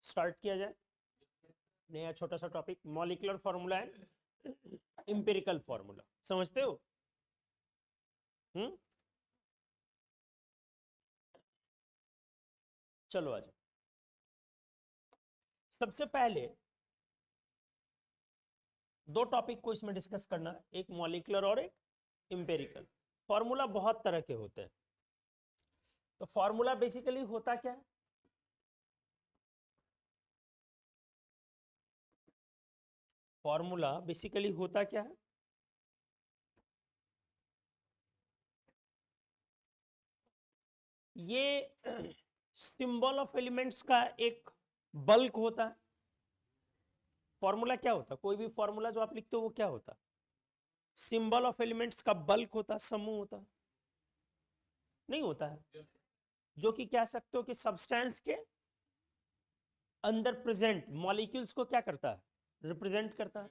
Start किया जाए नया छोटा सा topic, molecular formula and empirical formula. समझते हो? चलो आ जाओ। सबसे पहले दो टॉपिक को इसमें डिस्कस करना है, एक मॉलिक्यूलर और एक इंपेरिकल। फॉर्मूला बहुत तरह के होते हैं। तो फॉर्मूला बेसिकली होता क्या है? फॉर्मूला बेसिकली होता क्या है? ये सिंबल ऑफ एलिमेंट्स का एक बल्क होता है। फॉर्मूला क्या होता है? कोई भी फॉर्मूला जो आप लिखते हो वो क्या होता है? सिंबल ऑफ एलिमेंट्स का बल्क होता है, समूह होता है। नहीं होता है? जो कि कह सकते हो कि सब्सटेंस के अंदर प्रेजेंट मॉलिक्यूल्स को क्या करता है? रिप्रेजेंट करता है।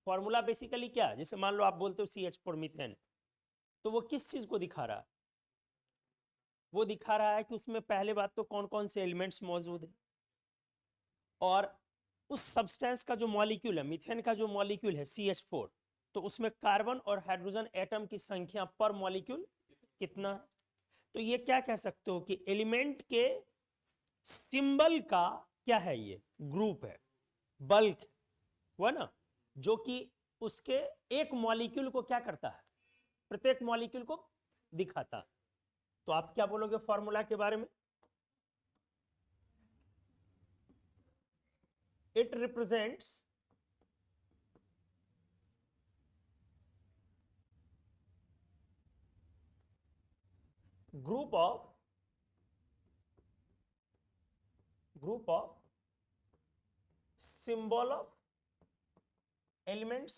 फॉर्मूला बेसिकली क्या है? जैसे मान लो आप बोलते हो CH4 मीथेन, तो वो किस चीज को दिखा रहा है? वो दिखा रहा है कि उसमें पहले बात तो कौन कौन से एलिमेंट्स मौजूद है, और उस सब्सटेंस का जो मॉलिक्यूल है, मीथेन का जो मॉलिक्यूल है CH4, तो उसमें कार्बन और हाइड्रोजन एटम की संख्या पर मॉलिक्यूल कितना है। तो ये क्या कह सकते हो कि एलिमेंट के सिंबल का क्या है? ये ग्रुप है, बल्क हुआ ना, जो कि उसके एक मॉलिक्यूल को क्या करता है? प्रत्येक मॉलिक्यूल को दिखाता है। तो आप क्या बोलोगे फॉर्मूला के बारे में? It represents group of symbol of elements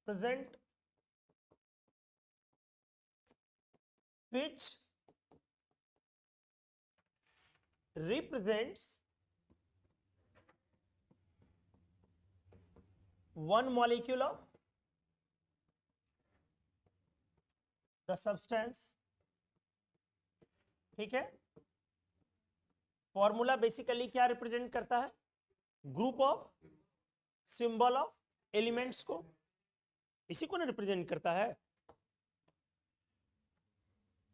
present which represents one molecule of the substance। ठीक है? फॉर्मूला बेसिकली क्या रिप्रेजेंट करता है? Group of symbol of elements को, इसी को ना रिप्रेजेंट करता है।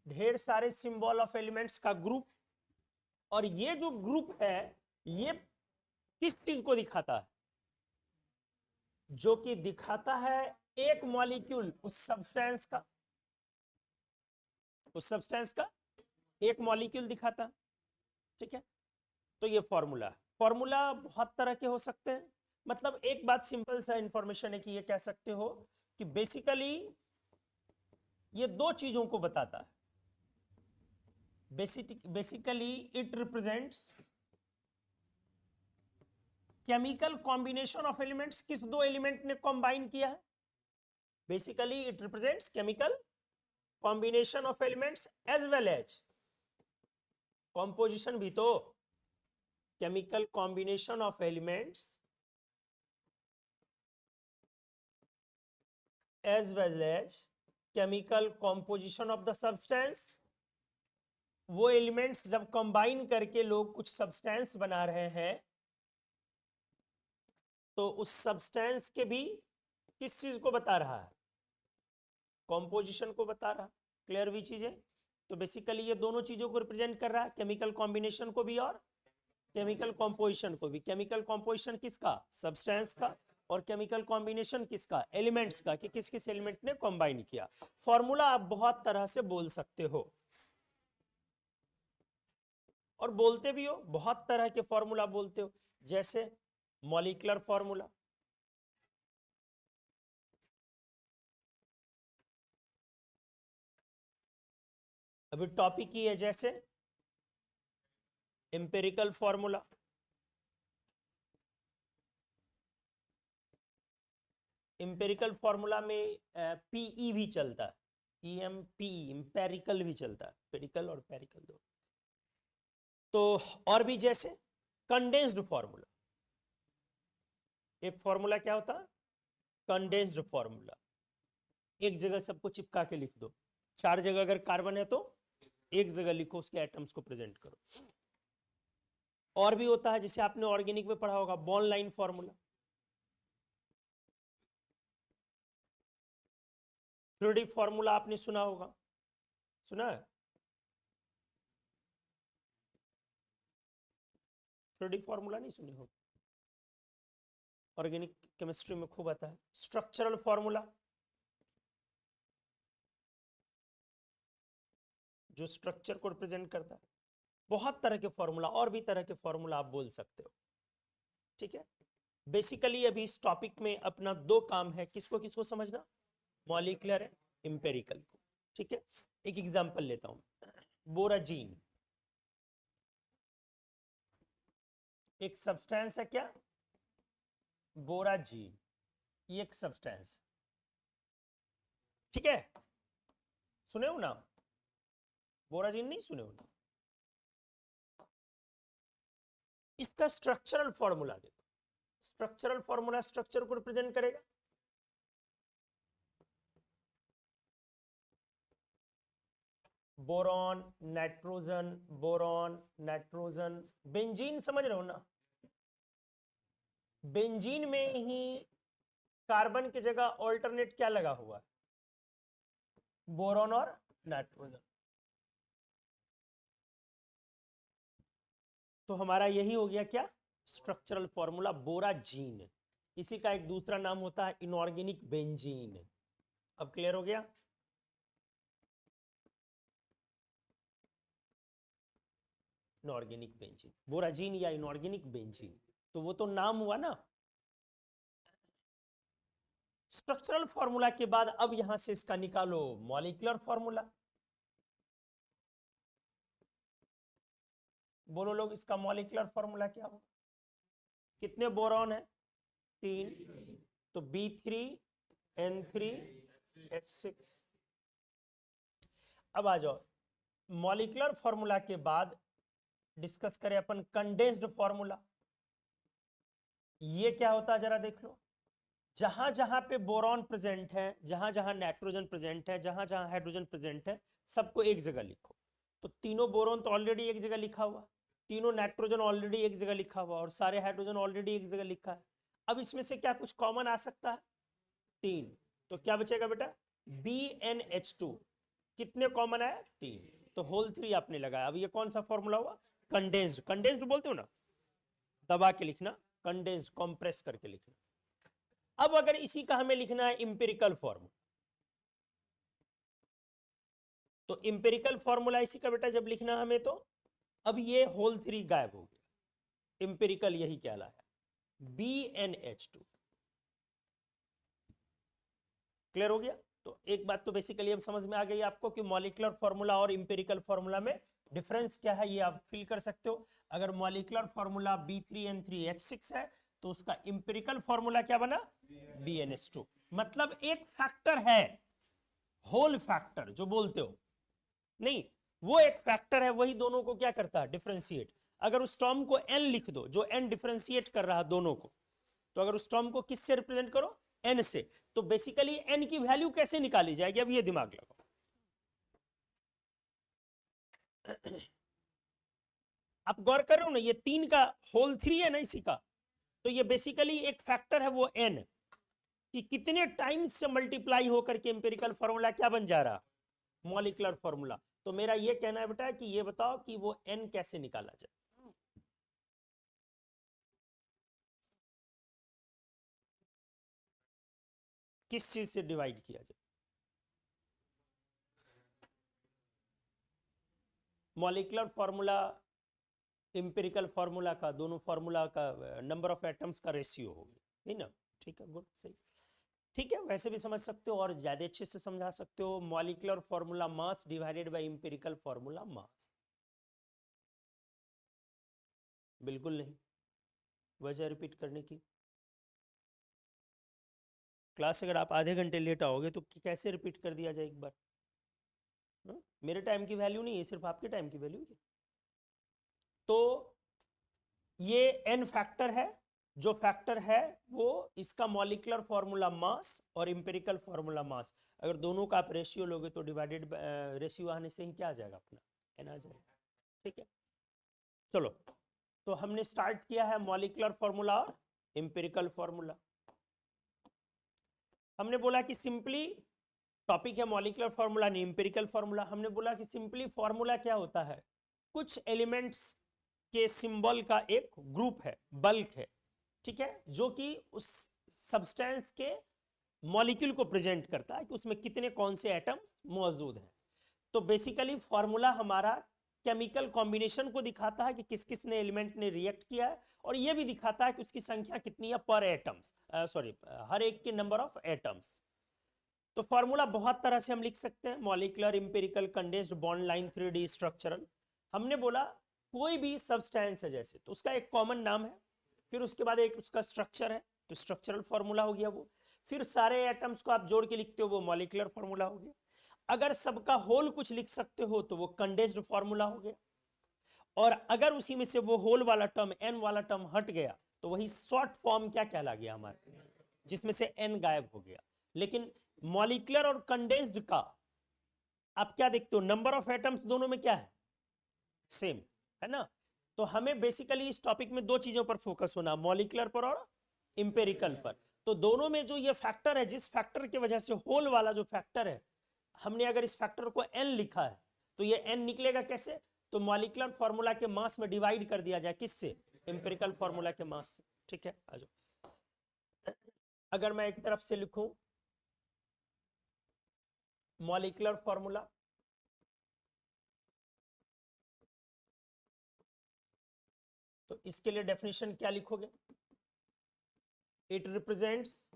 ढेर सारे सिंबल ऑफ एलिमेंट्स का ग्रुप, और ये जो ग्रुप है ये किस चीज को दिखाता है? जो कि दिखाता है एक मॉलिक्यूल उस सब्सटेंस का एक मॉलिक्यूल दिखाता। ठीक है? तो ये फॉर्मूला बहुत तरह के हो सकते हैं। मतलब एक बात सिंपल सा इंफॉर्मेशन है कि ये कह सकते हो कि बेसिकली ये दो चीजों को बताता है। Basically it represents chemical combination of elements. किस दो एलिमेंट ने कॉम्बाइन किया है? Basically it represents chemical combination of elements as well as composition भी तो, chemical combination of elements as well as chemical composition of the substance. वो elements जब combine करके लोग कुछ सब्सटेंस बना रहे हैं, तो उस सब्सटेंस के भी किस चीज को बता रहा है? कॉम्पोजिशन को बता रहा। क्लियर भी चीज है? तो बेसिकली ये दोनों चीजों को रिप्रेजेंट कर रहा है, केमिकल कॉम्बिनेशन को भी और केमिकल कॉम्पोजिशन को भी। केमिकल कॉम्पोजिशन किसका? सब्सटेंस का। और केमिकल कॉम्बिनेशन किसका? एलिमेंट्स का, कि किस किस एलिमेंट ने कॉम्बाइन किया। फॉर्मूला आप बहुत तरह से बोल सकते हो, और बोलते भी हो, बहुत तरह के फॉर्मूला बोलते हो। जैसे मॉलिक्यूलर फॉर्मूला, अभी टॉपिक ही है। जैसे एम्पिरिकल फॉर्मूला, एम्पिरिकल फॉर्मूला में पीई भी चलता है, EMPE, एम्पेरिकल भी चलता है, पेरिकल और पेरिकल दो। तो और भी जैसे कंडेंस्ड फॉर्मूला, एक फॉर्मूला क्या होता है? Condensed formula. एक जगह सबको चिपका के लिख दो, 4 जगह अगर कार्बन है तो एक जगह लिखो, उसके एटम्स को प्रेजेंट करो। और भी होता है, जैसे आपने ऑर्गेनिक में पढ़ा होगा born line formula, theory formula आपने सुना होगा, सुना है? थ्योरी फॉर्मूला नहीं सुने हो? ऑर्गेनिक केमिस्ट्री में खूब आता है। स्ट्रक्चरल फॉर्मूला, जो स्ट्रक्चर को रिप्रेजेंट करता है। बहुत तरह के फॉर्मूला, और भी तरह के फॉर्मूला आप बोल सकते हो, ठीक है। बेसिकली अभी इस टॉपिक में अपना दो काम है, किसको किसको समझना, मॉलिक्यूलर एंड एम्पिरिकल को, ठीक है। एक एग्जांपल लेता हूं, बोराजीन एक सब्सटेंस है, क्या? बोराजीन, ये एक सब्सटेंस, ठीक है। सुने हो ना? बोराजीन नहीं सुने हो ना? इसका स्ट्रक्चरल फॉर्मूला देखो, स्ट्रक्चरल फॉर्मूला स्ट्रक्चर को रिप्रेजेंट करेगा। Boron, nitrogen, boron, nitrogen, benzene समझ रहे हो ना? बेंजीन में ही कार्बन की जगह ऑल्टरनेट क्या लगा हुआ है? बोरॉन और नाइट्रोजन। तो हमारा यही हो गया क्या, स्ट्रक्चरल फॉर्मूला बोराजीन। इसी का एक दूसरा नाम होता है इनऑर्गेनिक बेंजीन। अब क्लियर हो गया? इनऑर्गेनिक बेंजीन, बोराजीन या इनऑर्गेनिक बेंजीन, तो वो तो नाम हुआ ना। स्ट्रक्चरल फॉर्मूला के बाद अब यहां से इसका निकालो मॉलिक्यूलर फॉर्मूला। बोलो लोग, इसका मॉलिक्यूलर फॉर्मूला क्या होगा? कितने बोरॉन है? 3, तो B3N3H6। अब आ जाओ, मॉलिक्यूलर फॉर्मूला के बाद डिस्कस करें अपन कंडेंस्ड फॉर्मूला। ये क्या होता है जरा देख लो। जहां जहां पे बोरॉन प्रेजेंट है, जहां जहां नाइट्रोजन प्रेजेंट है, जहां जहां हाइड्रोजन प्रेजेंट है, सबको एक जगह लिखो। तो तीनों बोरॉन तो ऑलरेडी एक जगह लिखा हुआ, तीनों नाइट्रोजन ऑलरेडी एक जगह लिखा हुआ, और सारे हाइड्रोजन ऑलरेडी एक जगह लिखा है। अब इसमें से क्या कुछ कॉमन आ सकता है? 3, तो क्या बचेगा बेटा? BnH2। कितने कॉमन है? 3, तो होल 3 आपने लगाया। अब ये कौन सा फॉर्मूला हुआ? कंडेंस्ड। कंडेंस्ड बोलते हो ना, दबा के लिखना, कंडेंस्ड, कंप्रेस करके लिखना। अब अगर इसी का हमें लिखना है इंपेरिकल फॉर्मूला, तो इंपेरिकल फॉर्मूला इसी का बेटा जब लिखना हमें, तो अब ये होल 3 गायब हो गया, इंपेरिकल यही कहलाया, BnH2। क्लियर हो गया? तो एक बात तो बेसिकली अब समझ में आ गई आपको कि मॉलिक्यूलर फॉर्मूला और इंपेरिकल फॉर्मूला में डिफरेंस क्या है, ये आप फील कर सकते हो। अगर मॉलिक्यूलर फॉर्मूला B3N3H6 है, तो उसका इंपेरिकल फॉर्मूला क्या बना? BnH2। मतलब एक फैक्टर है, होल फैक्टर जो बोलते हो, नहीं, वो एक फैक्टर है, वही दोनों को क्या करता है? डिफरेंशिएट। अगर उस टर्म को n लिख दो, जो n डिफरेंशिएट कर रहा है दोनों को, तो अगर उस टर्म को किससे रिप्रेजेंट करो? n से, तो बेसिकली n की वैल्यू कैसे निकाली जाएगी? अब ये दिमाग लगाओ। आप गौर कर रहे हो ना, ये 3 का होल 3 है ना इसी का, तो ये बेसिकली एक फैक्टर है वो n, कि कितने टाइम्स से मल्टीप्लाई होकर के एम्पिरिकल फॉर्मूला क्या बन जा रहा? Molecular formula. तो मेरा ये कहना है बेटा कि ये बताओ कि वो n कैसे निकाला जाए। किस चीज से डिवाइड किया जाए? मॉलिक्यूलर फॉर्मूला एम्पिरिकल फॉर्मूला का, दोनों फॉर्मूला का नंबर ऑफ एटम्स का रेशियो हो गया, है ना? ठीक है, गुड, सही, ठीक है। वैसे भी समझ सकते हो और ज्यादा अच्छे से समझा सकते हो, molecular formula mass divided by empirical formula mass. बिल्कुल नहीं, वजह रिपीट करने की। क्लास अगर आप आधे घंटे लेट आओगे तो कैसे रिपीट कर दिया जाए एक बार? मेरे टाइम की वैल्यू नहीं है, सिर्फ आपके टाइम की वैल्यू है। तो ये n फैक्टर है, जो फैक्टर है वो इसका मॉलिक्यूलर फॉर्मूला मास और एम्पिरिकल फॉर्मूला मास, अगर दोनों का आप रेशियो लोगे तो डिवाइडेड रेशियो आने से ही क्या आ जाएगा? अपना n आ जाएगा, ठीक है। चलो तो हमने स्टार्ट किया है मॉलिक्यूलर फॉर्मूला और एम्पिरिकल फॉर्मूला। हमने बोला कि सिंपली टॉपिक है मॉलिक्यूलर फॉर्मूला नहीं एम्पिरिकल फॉर्मूला। हमने बोला कि सिंपली फॉर्मूला क्या होता है, कुछ एलिमेंट्स के सिंबल का एक ग्रुप है, बल्क है, ठीक है, जो कि उस सब्सटेंस के मॉलिक्यूल को प्रेजेंट करता है कि उसमें कितने कौन से एटम्स मौजूद हैं। तो बेसिकली फॉर्मूला हमारा केमिकल कॉम्बिनेशन को दिखाता है कि किस किस ने एलिमेंट ने रिएक्ट किया है, और यह भी दिखाता है कि उसकी संख्या कितनी है पर एटम्स, सॉरी हर एक के नंबर ऑफ एटम्स। तो फॉर्मूला बहुत तरह से हम लिख सकते हैं, molecular, empirical, condensed, bond line, 3D structural. हमने बोला कोई भी सब्सटेंस है जैसे, तो उसका एक कॉमन नाम है, फिर उसके बाद एक उसका स्ट्रक्चर है, तो स्ट्रक्चरल फॉर्मूला हो गया वो, फिर सारे एटम्स को आप जोड़ के लिखते हो वो मॉलिक्यूलर फॉर्मूला हो गया। अगर सबका होल कुछ लिख सकते हो तो वो कंडेंस्ड फॉर्मूला हो गया, और अगर उसी में से वो होल वाला टर्म, एन वाला टर्म हट गया, तो वही शॉर्ट फॉर्म क्या कहला गया हमारे, जिसमें से एन गायब हो गया। लेकिन मॉलिक्यूलर और कंडेंस्ड का आप क्या देखते हो, नंबर ऑफ एटम्स दोनों में क्या है, सेम है ना। तो हमें बेसिकली इस टॉपिक में दो चीजों पर फोकस होना, मॉलिक्यूलर पर और इंपेरिकल पर। तो दोनों में जो ये फैक्टर है, जिस फैक्टर की वजह से होल वाला जो फैक्टर है, हमने अगर इस फैक्टर को एन लिखा है तो ये एन निकलेगा कैसे, तो मॉलिक्यूलर फॉर्मूला के मास में डिवाइड कर दिया जाए, किससे, इंपेरिकल फॉर्मूला के मास से, ठीक है। आ जाओ, अगर मैं एक तरफ से लिखूं मॉलिक्यूलर फॉर्मूला, तो इसके लिए डेफिनेशन क्या लिखोगे, it represents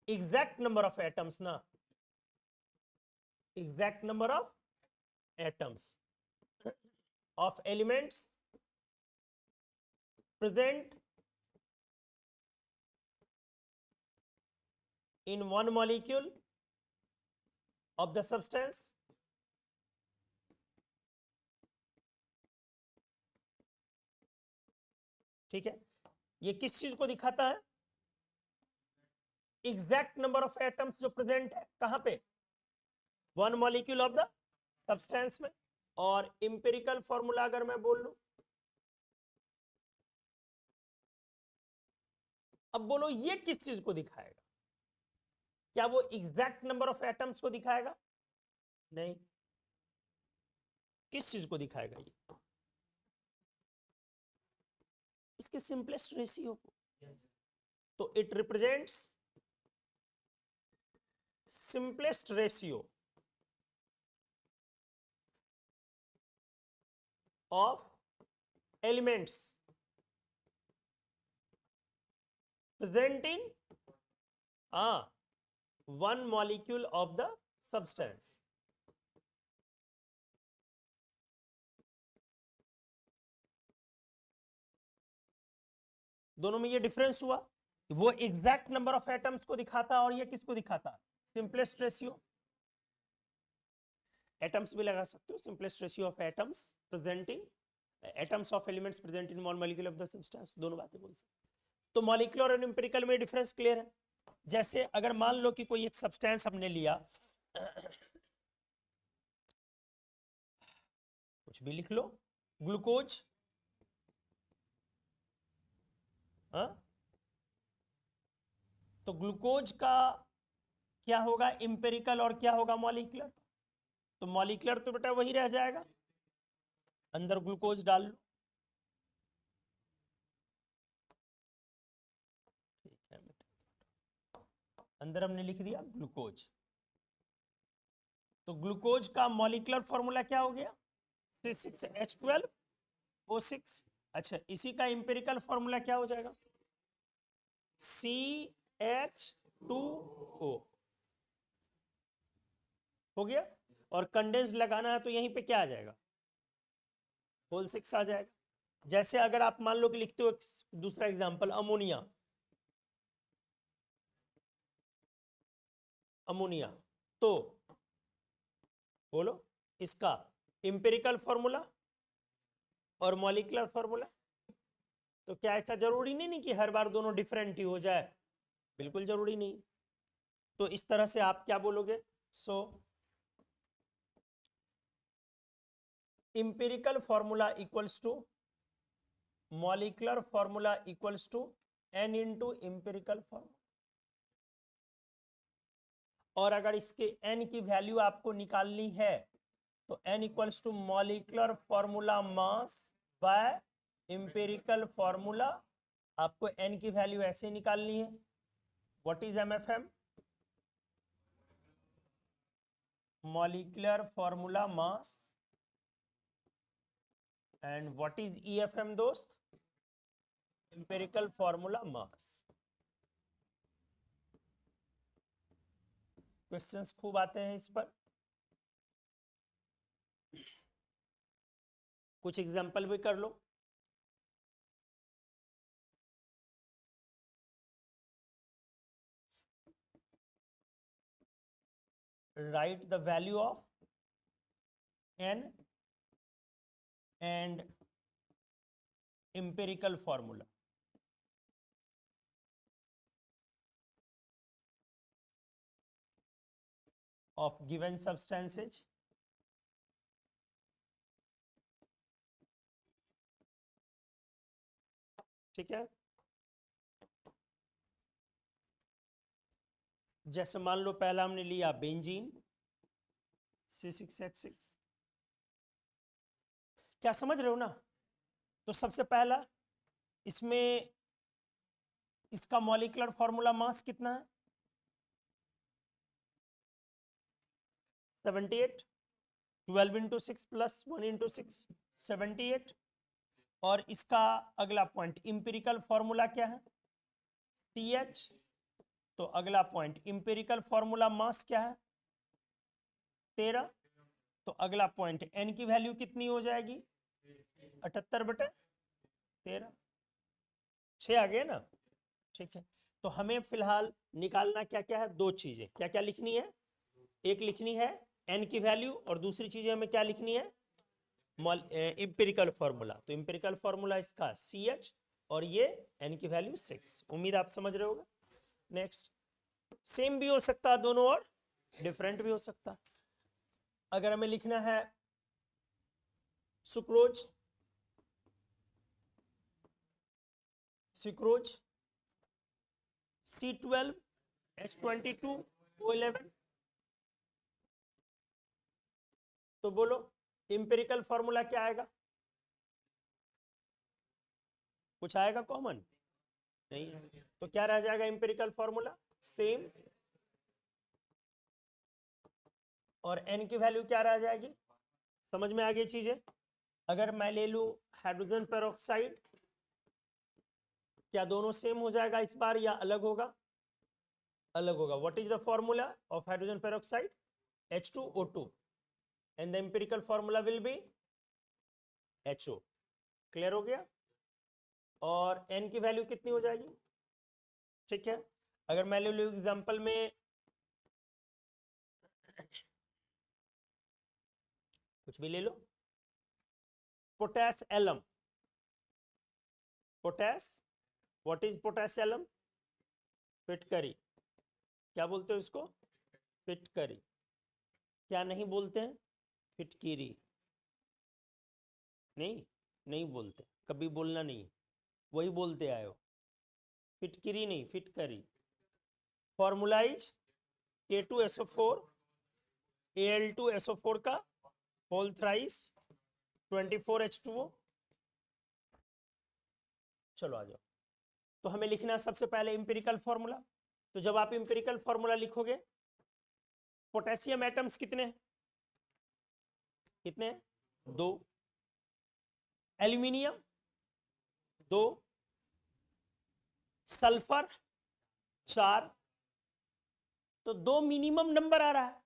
exact number of atoms ना, exact number of atoms of elements present in one molecule of the substance ठीक है। ये किस चीज को दिखाता है, एग्जैक्ट नंबर ऑफ एटम्स जो प्रेजेंट है कहां पे, one molecule of the substance में। और इंपेरिकल फॉर्मूला अगर मैं बोल लूं, अब बोलो ये किस चीज को दिखाएगा, क्या वो एग्जैक्ट नंबर ऑफ एटम्स को दिखाएगा, नहीं, किस चीज को दिखाएगा, ये उसके सिंपलेस्ट रेशियो को। तो it represents simplest ratio of elements present in one molecule of the substance। दोनों में ये डिफरेंस हुआ, वो एग्जैक्ट नंबर ऑफ एटम्स को दिखाता और ये किसको दिखाता, सिंपलेस्ट रेशियो। एटम्स भी लगा सकते हो, simplest ratio of atoms presenting, atoms of elements present in one molecule of the substance, दोनों बातें बोल सकते। तो मॉलिक्यूलर और एम्पिरिकल में डिफरेंस क्लियर है। जैसे अगर मान लो कि कोई एक सब्सटेंस हमने लिया, कुछ भी लिख लो, ग्लूकोज, हाँ, तो ग्लूकोज का क्या होगा, एम्पिरिकल, और क्या होगा मॉलिक्यूलर। तो मॉलिक्यूलर तो बेटा वही रह जाएगा, अंदर ग्लूकोज डाल लो, ठीक है बेटा, अंदर हमने लिख दिया ग्लूकोज। तो ग्लूकोज का मॉलिक्यूलर फॉर्मूला क्या हो गया, C6H12O6। अच्छा, इसी का इंपेरिकल फॉर्मूला क्या हो जाएगा, CH2O हो गया। और कंडेंस लगाना है तो यहीं पे क्या आ जाएगा, होल 6 आ जाएगा। जैसे अगर आप मान लो कि लिखते हो दूसरा एग्जांपल, अमोनिया, अमोनिया, तो बोलो इसका इंपेरिकल फॉर्मूला और मॉलिक्यूलर फॉर्मूला। तो क्या ऐसा जरूरी नहीं कि हर बार दोनों डिफरेंट ही हो जाए, बिल्कुल जरूरी नहीं। तो इस तरह से आप क्या बोलोगे, सो empirical formula equals to molecular formula equals to n into empirical formula। और अगर इसके n की वैल्यू आपको निकालनी है तो n equals to molecular formula mass by empirical formula. आपको n की वैल्यू ऐसे निकालनी है। What is MFM? Molecular formula mass. And what is EFM दोस्त? Empirical formula mass. क्वेश्चंस खूब आते हैं इस पर। कुछ एग्जांपल भी कर लो। Right the value of n and empirical formula। of given substances। ठीक है, जैसे मान लो पहला हमने लिया बेंजीन C6H6। क्या समझ रहे हो ना? तो सबसे पहला इसमें इसका मॉलिक्यूलर फॉर्मूला मास कितना है? 78। 12 इंटू 6 प्लस 1 इंटू 6 78। और इसका अगला पॉइंट इंपेरिकल फॉर्मूला क्या है? CH। तो अगला पॉइंट इंपेरिकल फॉर्मूला मास क्या है? 13। तो अगला पॉइंट n की वैल्यू कितनी हो जाएगी? 78/13। 6 आ गए ना? ठीक है, तो हमें फिलहाल निकालना क्या क्या है? दो चीजें। क्या क्या लिखनी है? एक लिखनी है n की वैल्यू और दूसरी चीज हमें क्या लिखनी है? Empirical formula. तो इंपेरिकल फॉर्मूला इसका CH और ये n की वैल्यू 6। उम्मीद आप समझ रहे होगा। नेक्स्ट, सेम भी हो सकता है दोनों और डिफरेंट भी हो सकता है। अगर हमें लिखना है सुक्रोज, सुक्रोज C12H22O11, तो बोलो इंपेरिकल फॉर्मूला क्या आएगा? कुछ आएगा कॉमन? नहीं। तो क्या रह जाएगा इंपेरिकल फॉर्मूला? सेम। और n की वैल्यू क्या रह जाएगी? समझ में आ गई चीजें? अगर मैं ले लूं हाइड्रोजन पेरोक्साइड, क्या दोनों सेम हो जाएगा इस बार या अलग होगा? अलग होगा। What is the formula of hydrogen peroxide? H2O2 and the empirical formula will be HO। Clear हो गया? और n की वैल्यू कितनी हो जाएगी? ठीक है, अगर मैं ले लूं एग्जांपल में कुछ भी ले लो, potash alum. Potash, what is potash alum? फिटकरी। क्या बोलते हो इसको? फिटकरी। क्या नहीं बोलते हैं? फिटकीरी। नहीं, नहीं बोलते, कभी बोलना नहीं, वही बोलते आए हो। फिटकिरी नहीं, फिटकरी। फॉर्मुलाइज K2SO4 Al2SO4 का होल थ्राइस 24H2O। चलो आ जाओ। तो हमें लिखना है सबसे पहले इंपेरिकल फॉर्मूला। तो जब आप इंपेरिकल फॉर्मूला लिखोगे, पोटेशियम एटम्स कितने हैं? कितने हैं? 2। एल्यूमिनियम 2। सल्फर 4। तो 2 मिनिमम नंबर आ रहा है,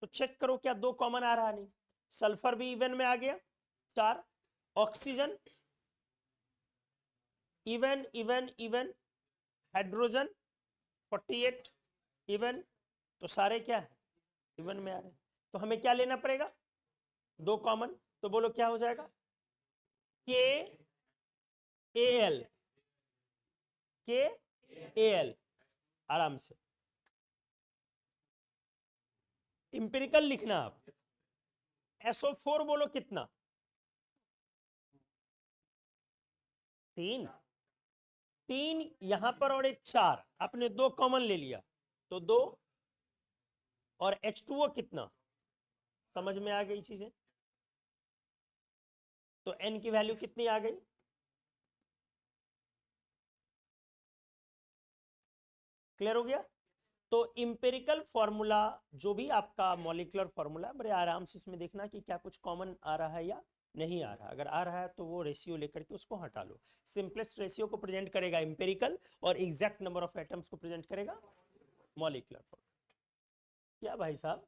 तो चेक करो क्या 2 कॉमन आ रहा है? नहीं। सल्फर भी इवन में आ गया 4। Oxygen even even even. Hydrogen 48 even. तो सारे क्या है? इवन में आ रहे हैं। तो हमें क्या लेना पड़ेगा? 2 कॉमन। तो बोलो क्या हो जाएगा? KAL। KAL आराम से इंपेरिकल लिखना। आप SO4 बोलो कितना? 3 3 यहां पर और एक 4, आपने 2 कॉमन ले लिया तो 2 और H2O कितना, समझ में आ गई चीजें। तो N की वैल्यू कितनी आ गई, क्लियर हो गया। तो इंपेरिकल फॉर्मूला जो भी आपका मॉलिक्यूलर फॉर्मूला है, बड़े आराम से उसमें देखना कि क्या कुछ कॉमन आ रहा है या नहीं आ रहा। अगर आ रहा है तो वो रेशियो लेकर के उसको हटा लो। सिंपलेस्ट रेशियो को प्रेजेंट करेगा इंपेरिकल और एग्जैक्ट नंबर ऑफ एटम्स को प्रेजेंट करेगा मॉलिक्यूलर फॉर्मूला। क्या भाई साहब,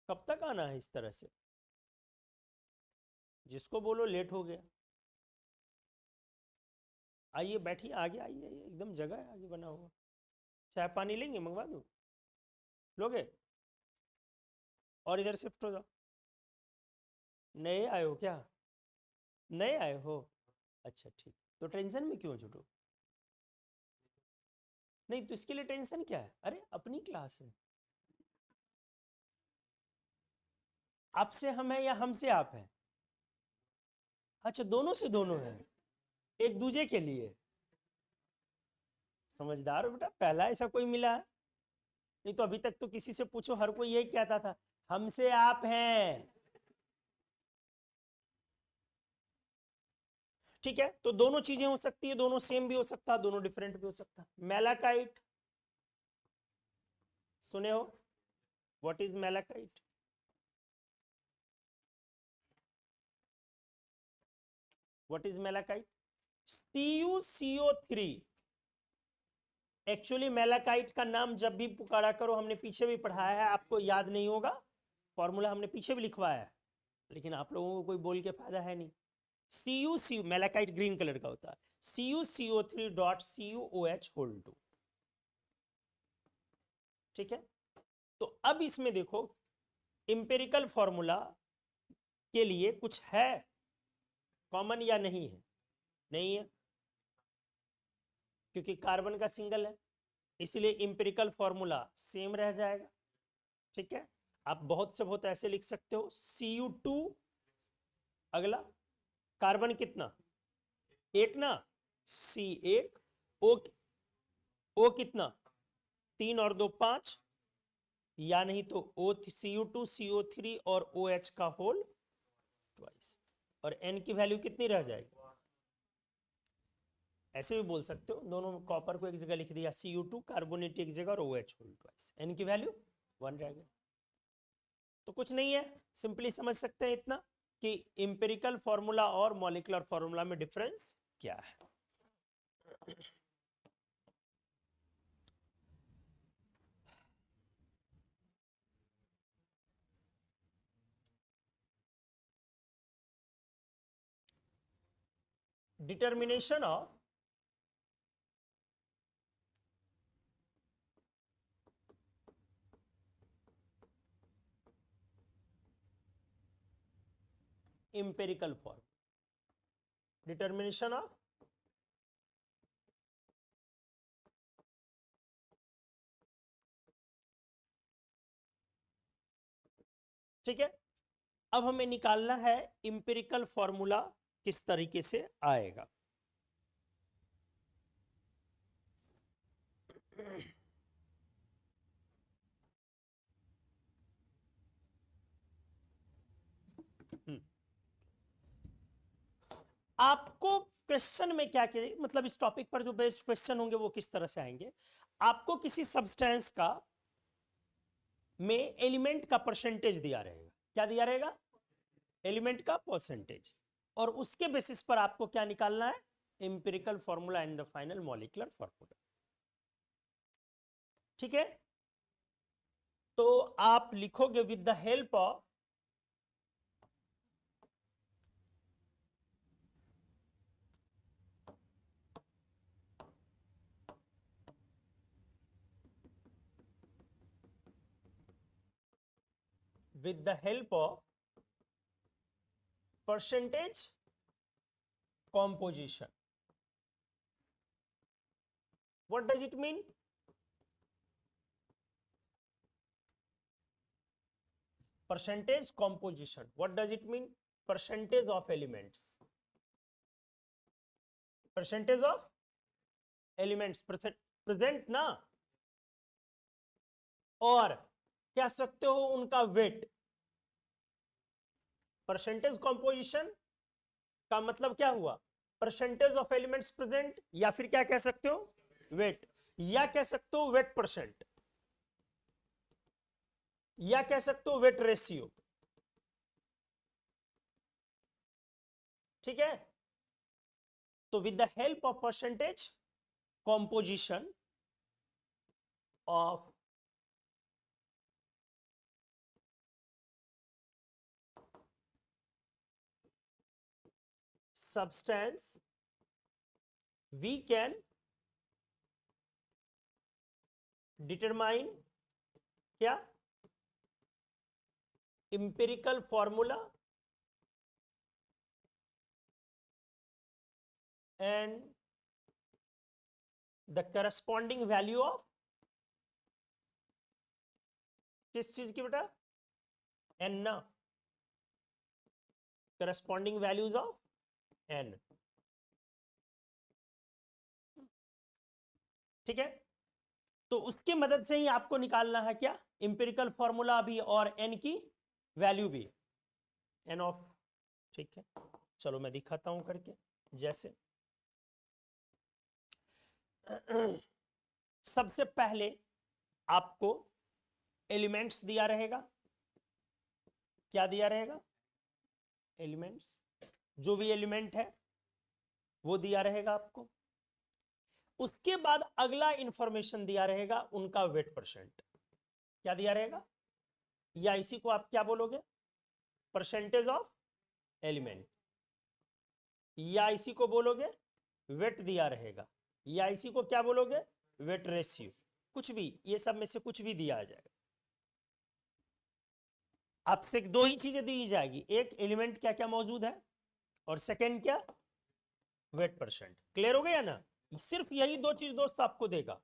कब तक आना है इस तरह से, जिसको बोलो लेट हो गया। आइए बैठिए, आगे आइए, एकदम जगह है आगे बना हुआ। चाय पानी लेंगे, मंगवा दूं, लोगे? और इधर शिफ्ट हो जाओ। नए आए हो क्या, नए आए हो, अच्छा ठीक, तो टेंशन में क्यों जुटो। नहीं तो इसके लिए टेंशन क्या है, अरे अपनी क्लास है, आपसे हम है या हमसे आप है, अच्छा दोनों से दोनों है, एक दूजे के लिए। समझदार हो बेटा, पहला ऐसा कोई मिला है, नहीं तो अभी तक तो किसी से पूछो हर कोई यही कहता था, हमसे आप हैं। ठीक है, तो दोनों चीजें हो सकती है, दोनों सेम भी हो सकता है, दोनों डिफरेंट भी हो सकता है। मैलाकाइट सुने हो, what is malachite, what is malachite, CuCO3। Actually malachite का नाम जब भी पुकारा करो, हमने पीछे भी पढ़ाया है, आपको याद नहीं होगा, फॉर्मूला हमने पीछे भी लिखवाया है, लेकिन आप लोगों को कोई बोल के फायदा है नहीं। CuCO, मैलाकाइट ग्रीन कलर का होता है, CuCO3.CuOH2। ठीक है, तो अब इसमें देखो इंपेरिकल फॉर्मूला के लिए कुछ है कॉमन या नहीं है, नहीं है, क्योंकि कार्बन का सिंगल है, इसलिए इंपेरिकल फॉर्मूला सेम रह जाएगा। ठीक है, आप बहुत से बहुत ऐसे लिख सकते हो, Cu2, अगला कार्बन कितना, एक ना, C1, O कितना, 3 और 2 5, या नहीं तो Cu2 CO3 और OH का होल ट्वाइस, और N की वैल्यू कितनी रह जाएगी, ऐसे भी बोल सकते हो, दोनों कॉपर को एक जगह लिख दिया, Cu2 कार्बोनेट एक जगह और OH होल ट्वाइस, N की वैल्यू 1 रह गया। तो कुछ नहीं है, सिंपली समझ सकते हैं इतना कि इंपेरिकल फॉर्मूला और मॉलिक्यूलर फॉर्मूला में डिफरेंस क्या है। Determination of empirical form, determination of ठीक है, अब हमें निकालना है इंपेरिकल फॉर्मूला किस तरीके से आएगा। आपको क्वेश्चन में क्या क्या, मतलब इस टॉपिक पर जो बेस्ड क्वेश्चन होंगे वो किस तरह से आएंगे, आपको किसी सब्सटेंस का में एलिमेंट का परसेंटेज दिया रहेगा, क्या दिया रहेगा, एलिमेंट का परसेंटेज, और उसके बेसिस पर आपको क्या निकालना है, empirical formula and the final molecular formula. ठीक है, तो आप लिखोगे with the help of with the help of percentage composition. What does it mean? Percentage composition. What does it mean? Percentage of elements. Percentage of elements present ना, और कह सकते हो उनका वेट। परसेंटेज कॉम्पोजिशन का मतलब क्या हुआ, परसेंटेज ऑफ एलिमेंट्स प्रेजेंट, या फिर क्या कह सकते हो वेट, या कह सकते हो वेट परसेंट, या कह सकते हो वेट रेशियो। ठीक है, तो with the help of percentage composition of substance we can determine क्या, empirical formula and the corresponding value of किस चीज की बेटा, n ना, corresponding values of n। ठीक है, तो उसकी मदद से ही आपको निकालना है क्या, इंपेरिकल फॉर्मूला भी और n की वैल्यू भी, n ऑफ। ठीक है, चलो मैं दिखाता हूं करके। जैसे सबसे पहले आपको एलिमेंट्स दिया रहेगा, क्या दिया रहेगा, एलिमेंट्स, जो भी एलिमेंट है वो दिया रहेगा आपको। उसके बाद अगला इंफॉर्मेशन दिया रहेगा उनका वेट परसेंट, क्या दिया रहेगा, या इसी को आप क्या बोलोगे, परसेंटेज ऑफ एलिमेंट, या इसी को बोलोगे वेट दिया रहेगा, या इसी को क्या बोलोगे वेट रेशियो, कुछ भी, ये सब में से कुछ भी दिया आ जाएगा। आपसे दो ही चीजें दी जाएगी, एक एलिमेंट क्या क्या मौजूद है, और सेकेंड क्या, वेट परसेंट। क्लियर हो गया ना, सिर्फ यही दो चीज दोस्त आपको देगा,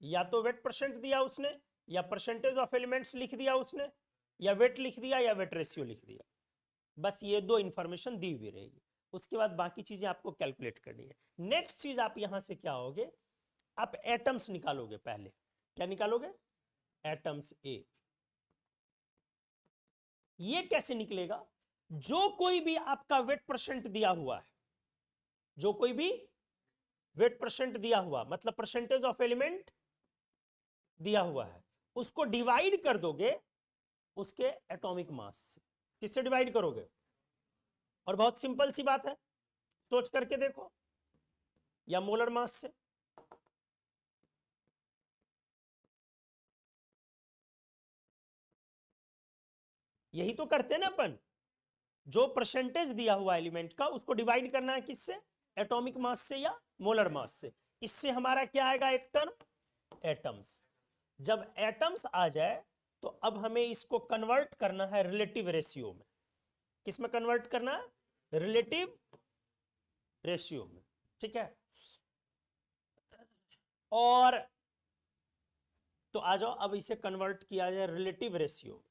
या तो वेट परसेंट दिया उसने, या परसेंटेज ऑफ एलिमेंट्स लिख दिया उसने, या वेट लिख दिया, या वेट रेशियो लिख दिया। बस ये दो इंफॉर्मेशन दी हुई रहेगी, उसके बाद बाकी चीजें आपको कैलकुलेट करनी है। नेक्स्ट चीज आप यहां से क्या होगे, आप एटम्स निकालोगे। पहले क्या निकालोगे, एटम्स ए। ये कैसे निकलेगा, जो कोई भी आपका वेट परसेंट दिया हुआ है, जो कोई भी वेट परसेंट दिया हुआ, मतलब परसेंटेज ऑफ एलिमेंट दिया हुआ है, उसको डिवाइड कर दोगे उसके एटॉमिक मास से। किससे डिवाइड करोगे, और बहुत सिंपल सी बात है, सोच करके देखो, या मोलर मास से। यही तो करते हैं ना अपन, जो परसेंटेज दिया हुआ एलिमेंट का उसको डिवाइड करना है किससे, एटॉमिक मास से या मोलर मास से। इससे हमारा क्या आएगा, एक टर्म एटम्स। जब एटम्स आ जाए तो अब हमें इसको कन्वर्ट करना है रिलेटिव रेशियो में। किस में कन्वर्ट करना है, रिलेटिव रेशियो में। ठीक है, और तो आ जाओ अब इसे कन्वर्ट किया जाए रिलेटिव रेशियो।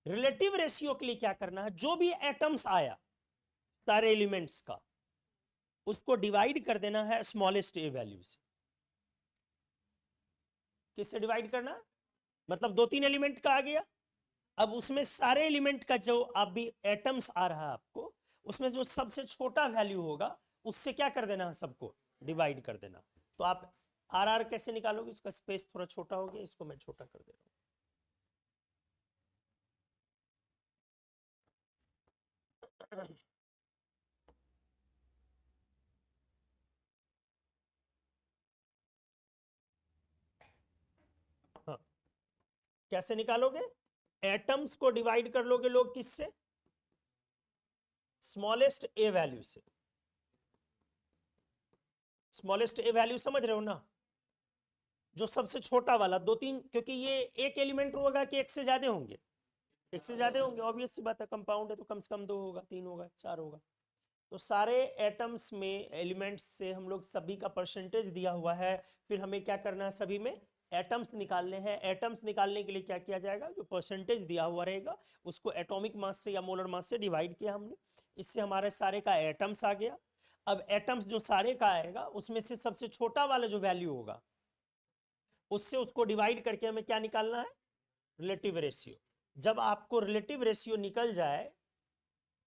रिलेटिव रेशियो के लिए क्या करना है, जो भी एटम्स आया सारे एलिमेंट्स का, उसको डिवाइड कर देना है स्मॉलेस्ट ए वैल्यू से। किससे डिवाइड करना, मतलब दो तीन एलिमेंट का आ गया, अब उसमें सारे एलिमेंट का जो अब भी एटम्स आ रहा है आपको, उसमें जो सबसे छोटा वैल्यू होगा उससे क्या कर देना है, सबको डिवाइड कर देना। तो आप आर आर कैसे निकालोगे, इसका स्पेस थोड़ा छोटा हो गया, इसको मैं छोटा कर दे रहा हूं। हाँ, कैसे निकालोगे, एटम्स को डिवाइड कर लोगे लोग किससे, स्मॉलेस्ट ए वैल्यू से। स्मॉलेस्ट ए वैल्यू समझ रहे हो ना, जो सबसे छोटा वाला, दो तीन, क्योंकि ये एक एलिमेंट होगा कि एक से ज्यादा होंगे, एक से ज्यादा होंगे, ऑब्वियस सी बात है, कंपाउंड है तो कम से कम दो होगा, तीन होगा, चार होगा। तो सारे एटम्स में एलिमेंट्स से हम लोग सभी का परसेंटेज दिया हुआ है, फिर हमें क्या करना है, सभी में एटम्स निकालने हैं। एटम्स निकालने के लिए क्या किया जाएगा, जो परसेंटेज दिया हुआ रहेगा उसको एटॉमिक मास से या मोलर मास से डिवाइड किया हमने, इससे हमारे सारे का एटम्स आ गया। अब एटम्स जो सारे का आएगा उसमें से सबसे छोटा वाला जो वैल्यू होगा उससे उसको डिवाइड करके हमें क्या निकालना है, रिलेटिव रेशियो। जब आपको रिलेटिव रेशियो निकल जाए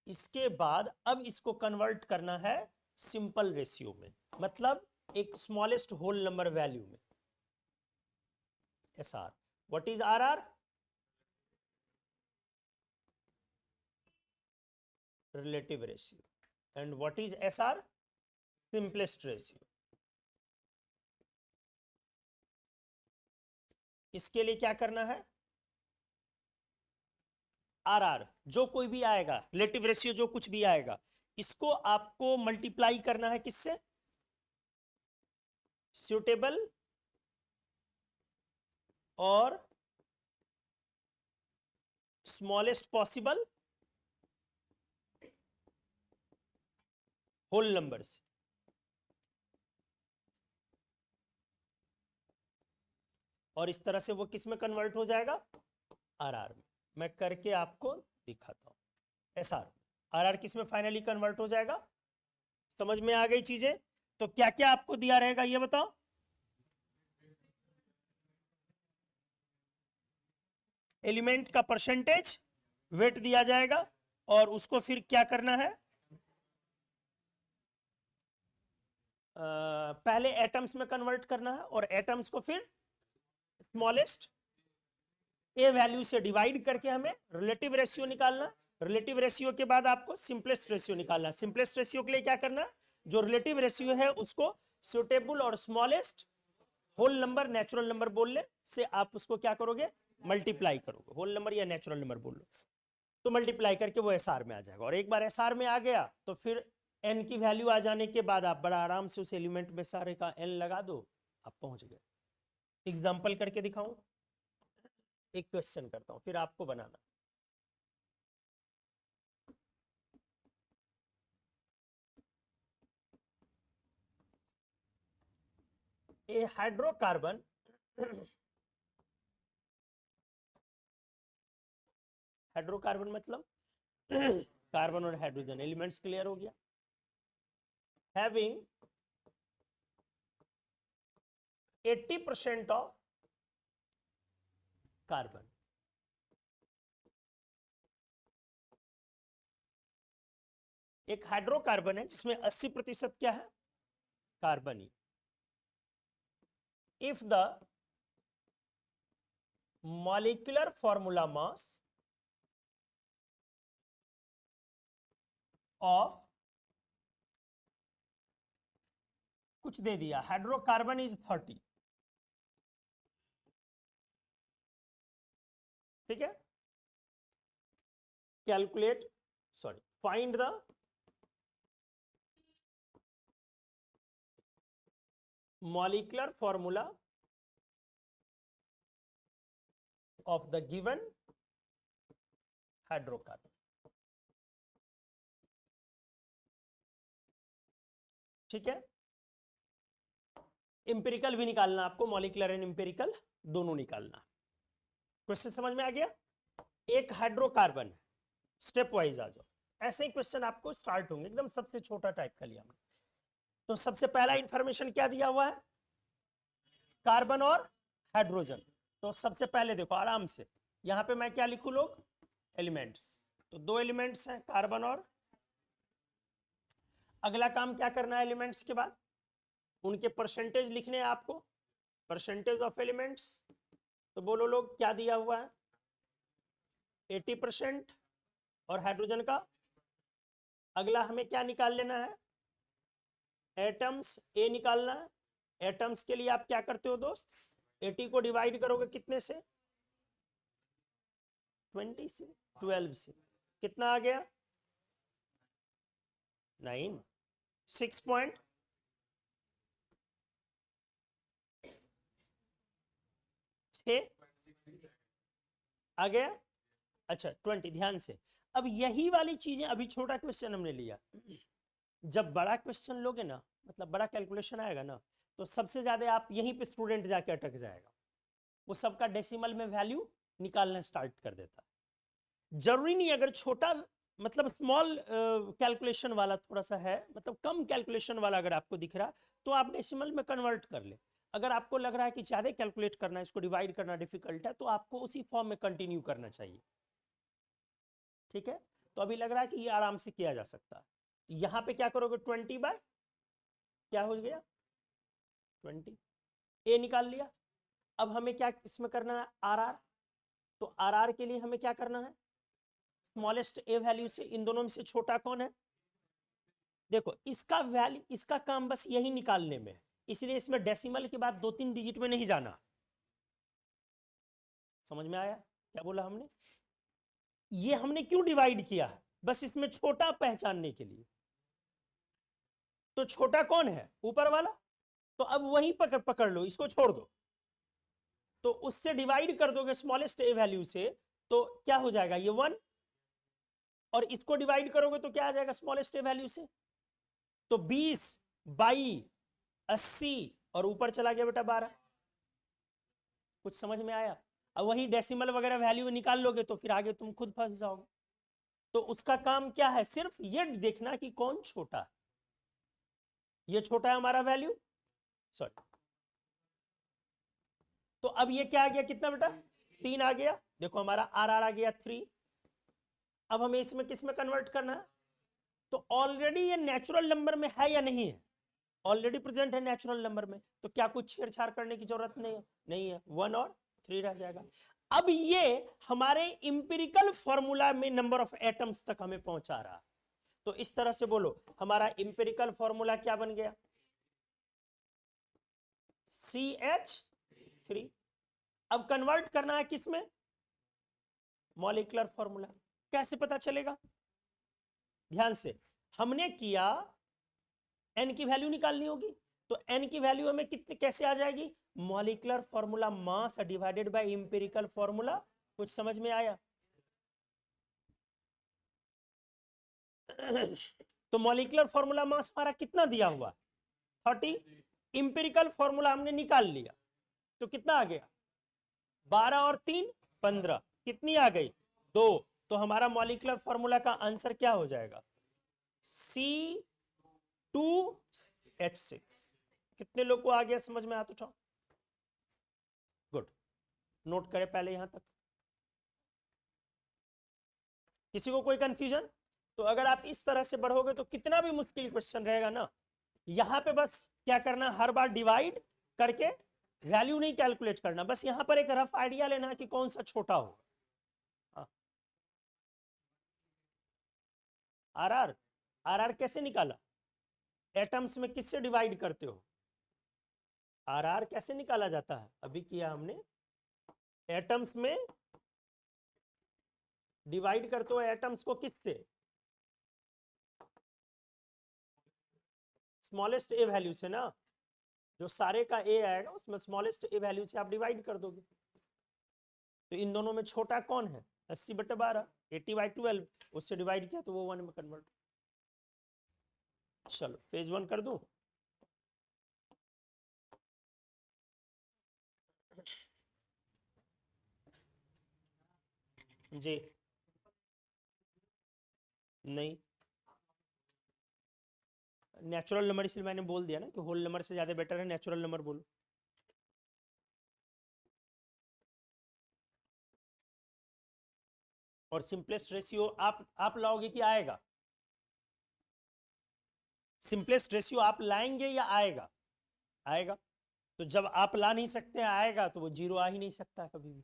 इसके बाद अब इसको कन्वर्ट करना है सिंपल रेशियो में, मतलब एक स्मॉलेस्ट होल नंबर वैल्यू में, S R. What is R R? Relative ratio. And what is S R? Simplest ratio. इसके लिए क्या करना है, आर आर जो कोई भी आएगा, रिलेटिव रेशियो जो कुछ भी आएगा, इसको आपको मल्टीप्लाई करना है किससे, सुटेबल और स्मॉलेस्ट पॉसिबल होल नंबर से। और इस तरह से वो किस में कन्वर्ट हो जाएगा, आर आर में। मैं करके आपको दिखाता हूं। एस आर, आर आर किस में फाइनली कन्वर्ट हो जाएगा, समझ में आ गई चीजें? तो क्या क्या आपको दिया रहेगा ये बताओ। एलिमेंट का परसेंटेज, वेट दिया जाएगा, और उसको फिर क्या करना है, पहले एटम्स में कन्वर्ट करना है और एटम्स को फिर स्मॉलेस्ट ए वैल्यू से डिवाइड करके हमें रिलेटिव रेशियो निकालना। रिलेटिव रेशियो के बाद आपको सिंपलेस्ट रेशियो निकालना। सिंपलेस्ट रेशियो के लिए क्या करना, जो रिलेटिव रेशियो है उसको सुटेबल और smallest whole number, natural number बोलने से आप उसको क्या करोगे, मल्टीप्लाई करोगे। होल नंबर या नेचुरल नंबर बोल लो, तो मल्टीप्लाई करके वो एस आर में आ जाएगा। और एक बार एस आर में आ गया तो फिर एन की वैल्यू आ जाने के बाद आप बड़ा आराम से उस एलिमेंट में सारे का एन लगा दो, आप पहुंच गए। एग्जाम्पल करके दिखाऊं, एक क्वेश्चन करता हूं फिर आपको बनाना। ए हाइड्रोकार्बन हाइड्रोकार्बन मतलब कार्बन और हाइड्रोजन, एलिमेंट्स क्लियर हो गया। हैविंग 80% ऑफ कार्बन, एक हाइड्रोकार्बन है जिसमें 80% क्या है, carbon he. If the molecular formula mass of, कुछ दे दिया, हाइड्रोकार्बन इज 30, ठीक है। Calculate, sorry, find the molecular formula of the given hydrocarbon, ठीक है। इंपेरिकल भी निकालना आपको, मॉलिक्यूलर एंड इंपेरिकल दोनों निकालना। क्वेश्चन समझ में आ गया। एक हाइड्रोकार्बन, स्टेप वाइज आ जाओ, ऐसे ही क्वेश्चन आपको स्टार्ट होंगे, एकदम सबसे छोटा टाइप का लिया हमने। तो सबसे पहला इंफॉर्मेशन क्या दिया हुआ है, कार्बन और हाइड्रोजन। तो सबसे पहले देखो आराम से, यहां पे मैं क्या लिखूं लोग, एलिमेंट्स। तो दो एलिमेंट्स हैं, कार्बन और, अगला काम क्या करना है, एलिमेंट्स के बाद उनके परसेंटेज लिखने हैं आपको, परसेंटेज ऑफ एलिमेंट्स। तो बोलो लोग क्या दिया हुआ है, 80%, और हाइड्रोजन का। अगला हमें क्या निकाल लेना है, एटम्स ए निकालना है। एटम्स के लिए आप क्या करते हो दोस्त, 80 को डिवाइड करोगे कितने से, 20 से, 12 से, कितना आ गया, 9, 6 आ गया। अच्छा 20, ध्यान से। अब यही वाली चीजें, अभी छोटा क्वेश्चन हमने लिया, जब बड़ा क्वेश्चन लोगे ना, मतलब बड़ा कैलकुलेशन आएगा ना, तो सबसे ज्यादा आप यहीं पे स्टूडेंट जाके अटक जाएगा। वो सबका डेसिमल में वैल्यू निकालना स्टार्ट कर देता है। जरूरी नहीं, अगर छोटा मतलब स्मॉल कैलकुलेशन वाला थोड़ा सा है, मतलब कम कैलकुलेशन वाला अगर आपको दिख रहा तो आप डेसिमल में कन्वर्ट कर ले। अगर आपको लग रहा है कि ज्यादा कैलकुलेट करना है, इसको डिवाइड करना डिफिकल्ट है, तो आपको उसी फॉर्म में कंटिन्यू करना चाहिए। ठीक है, तो अभी लग रहा है कि ये आराम से किया जा सकता है। यहाँ पे क्या करोगे, 20 बाय क्या हो गया 20, ए निकाल लिया। अब हमें क्या इसमें करना है, आर आर। तो आर आर के लिए हमें क्या करना है, स्मॉलेस्ट ए वैल्यू से इन दोनों में से छोटा कौन है। देखो इसका वैल्यू, इसका काम बस यही निकालने में है, इसलिए इसमें डेसिमल के बाद 2-3 डिजिट में नहीं जाना। समझ में आया क्या बोला हमने, ये हमने क्यों डिवाइड किया है, बस इसमें छोटा पहचानने के लिए। तो छोटा कौन है, ऊपर वाला। तो अब वही पकड़ पकड़ लो, इसको छोड़ दो, तो उससे डिवाइड कर दोगे स्मॉलेस्ट ए वैल्यू से, तो क्या हो जाएगा ये 1, और इसको डिवाइड करोगे तो क्या आ जाएगा स्मॉलेस्ट ए वैल्यू से, तो 20 22 80 और ऊपर चला गया बेटा 12। कुछ समझ में आया। अब वही डेसिमल वगैरह वैल्यू निकाल लोगे तो फिर आगे तुम खुद फंस जाओगे। तो उसका काम क्या है, सिर्फ ये देखना कि कौन छोटा है। ये छोटा है हमारा वैल्यू, सॉरी। तो अब ये क्या आ गया, कितना बेटा 3 आ गया। देखो हमारा आर आर आ गया 3। अब हमें इसमें किस में कन्वर्ट करना है, तो ऑलरेडी ये नेचुरल नंबर में है या नहीं है, ऑलरेडी प्रेजेंट है नेचुरल नंबर में, तो क्या कुछ छेड़छाड़ करने की जरूरत नहीं है, नहीं है। 1 और 3 रह जाएगा। अब ये हमारे इंपिरिकल फॉर्मूला में नंबर ऑफ एटम्स तक हमें पहुंचा रहा। तो इस तरह से बोलो हमारा इंपिरिकल फॉर्मूला क्या बन गया, CH3। अब कन्वर्ट करना है किसमें, मॉलिक्यूलर फॉर्मूला। कैसे पता चलेगा, ध्यान से, हमने किया n की वैल्यू निकालनी होगी, तो n की वैल्यू हमें कितने कैसे आ जाएगी, molecular formula mass divided by empirical formula. कुछ समझ में आया। तो मॉलिक्यूलर फॉर्मूला मास हमारा कितना दिया हुआ 30, इंपिरिकल फॉर्मूला हमने निकाल लिया, तो कितना आ गया 12 और 3 15, कितनी आ गई 2। तो हमारा मॉलिक्यूलर फॉर्मूला का आंसर क्या हो जाएगा, C2H6। कितने लोग को आ गया समझ में, हाथ उठाओ। गुड, नोट करें पहले यहां तक। किसी को कोई कंफ्यूजन, तो अगर आप इस तरह से बढ़ोगे तो कितना भी मुश्किल क्वेश्चन रहेगा ना, यहां पे बस क्या करना, हर बार डिवाइड करके वैल्यू नहीं कैलकुलेट करना, बस यहां पर एक रफ आइडिया लेना कि कौन सा छोटा हो। आर आर, आर आर कैसे निकाला, एटम्स में किससे डिवाइड करते हो, आर आर कैसे निकाला जाता है, अभी किया हमने, एटम्स में डिवाइड करते हो एटम्स को किससे, स्मॉलेस्ट ए वैल्यू से ना, जो सारे का ए आएगा उसमें स्मॉलेस्ट ए वैल्यू से आप डिवाइड कर दोगे। तो इन दोनों में छोटा कौन है, 80/12, 80/12, उससे डिवाइड किया तो वो 1 में कन्वर्ट। चलो पेज 1 कर दूं। जी नहीं, नेचुरल नंबर इसलिए मैंने बोल दिया ना कि होल नंबर से ज्यादा बेटर है नेचुरल नंबर बोलो। और सिंपलेस्ट रेशियो आप लाओगे कि आएगा, सिंपलेस्ट रेशियो आप लाएंगे या आएगा, आएगा। तो जब आप ला नहीं सकते आएगा तो वो 0 आ ही नहीं सकता कभी भी।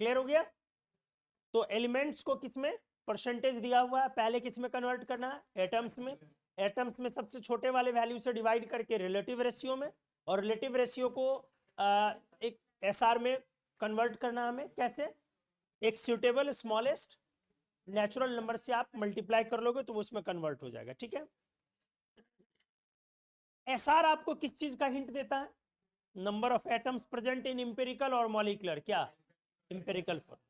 क्लियर हो गया। तो एलिमेंट्स को किसमें परसेंटेज दिया हुआ है, पहले किसमें कन्वर्ट करना है, एटम्स में। एटम्स में सबसे छोटे वाले वैल्यू से डिवाइड करके रिलेटिव रेशियो में, और रिलेटिव रेशियो को एक एसआर में कन्वर्ट करना हमें कैसे, एक सुटेबल स्मॉलेस्ट नेचुरल नंबर से आप मल्टीप्लाई कर लोगे तो वो उसमें कन्वर्ट हो जाएगा। ठीक है, एसआर आपको किस चीज का हिंट देता है, number of atoms present in empirical और मॉलिक्यूलर, क्या empirical formula.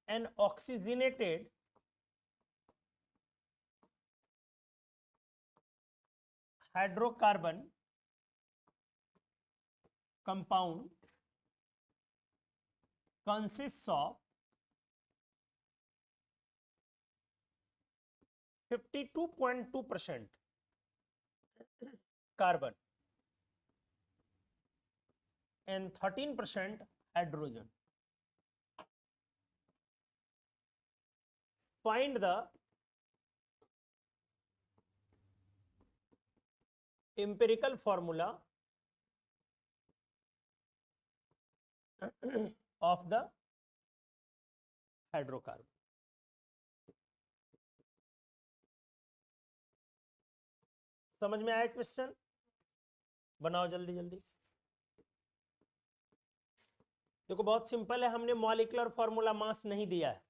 An oxygenated hydrocarbon compound consists of 52.2% carbon and 13% hydrogen. Find the empirical formula of the hydrocarbon. समझ में आया क्वेश्चन? बनाओ जल्दी जल्दी। देखो बहुत सिंपल है, हमने मॉलिक्यूलर फॉर्मूला मास नहीं दिया है,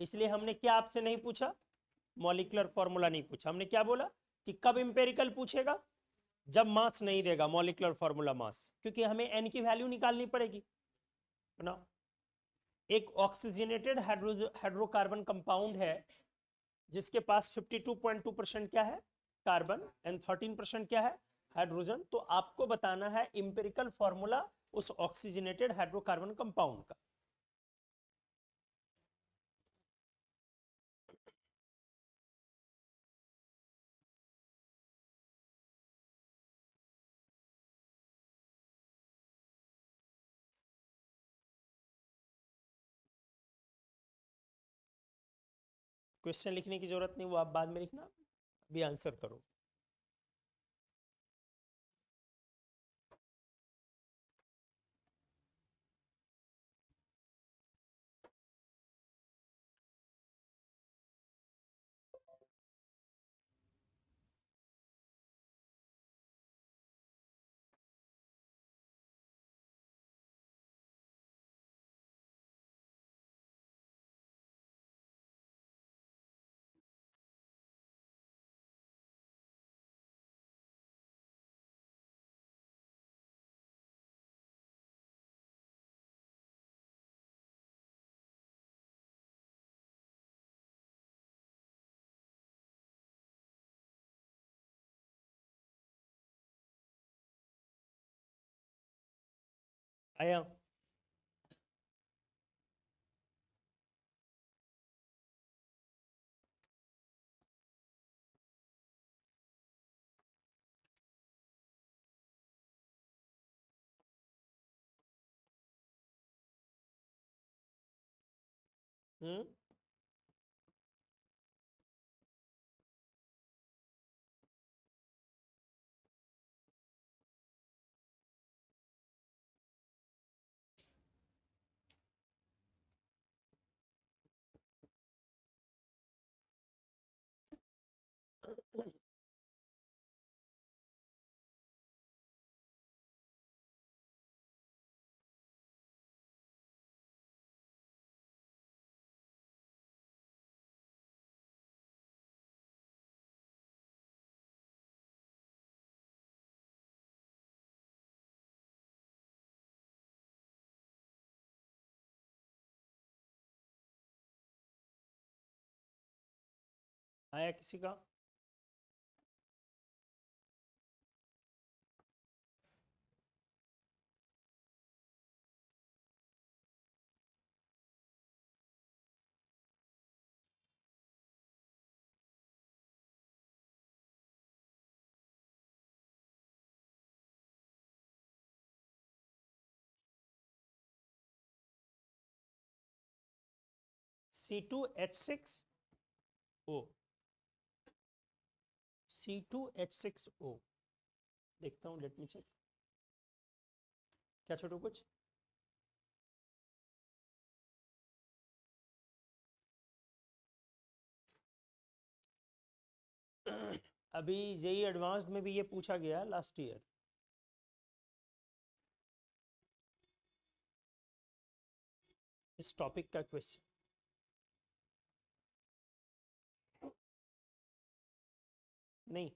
इसलिए हमने क्या आपसे नहीं पूछा, मॉलिक्यूलर फॉर्मूला नहीं पूछा। हमने क्या बोला कि कब इंपेरिकल पूछेगा, जब मास नहीं देगा, मॉलिक्यूलर फॉर्मूला मास, क्योंकि हमें एन की वैल्यू निकालनी पड़ेगी। बनाओ। एक ऑक्सीजनेटेड हाइड्रोकार्बन कंपाउंड है जिसके पास 52.2% क्या है, कार्बन, एंड 13% क्या है, हाइड्रोजन। तो आपको बताना है इंपेरिकल फॉर्मूला उस ऑक्सीजनेटेड हाइड्रोकार्बन कंपाउंड का। क्वेश्चन लिखने की जरूरत नहीं, वो आप बाद में लिखना, अभी आंसर करो। आया? हम्म। आया किसी का? C2H6O, C2H6O, देखता हूँ, लेट मी चेक। क्या छोटू कुछ? अभी जेई एडवांस्ड में भी ये पूछा गया लास्ट ईयर। इस टॉपिक का क्वेश्चन। नहीं,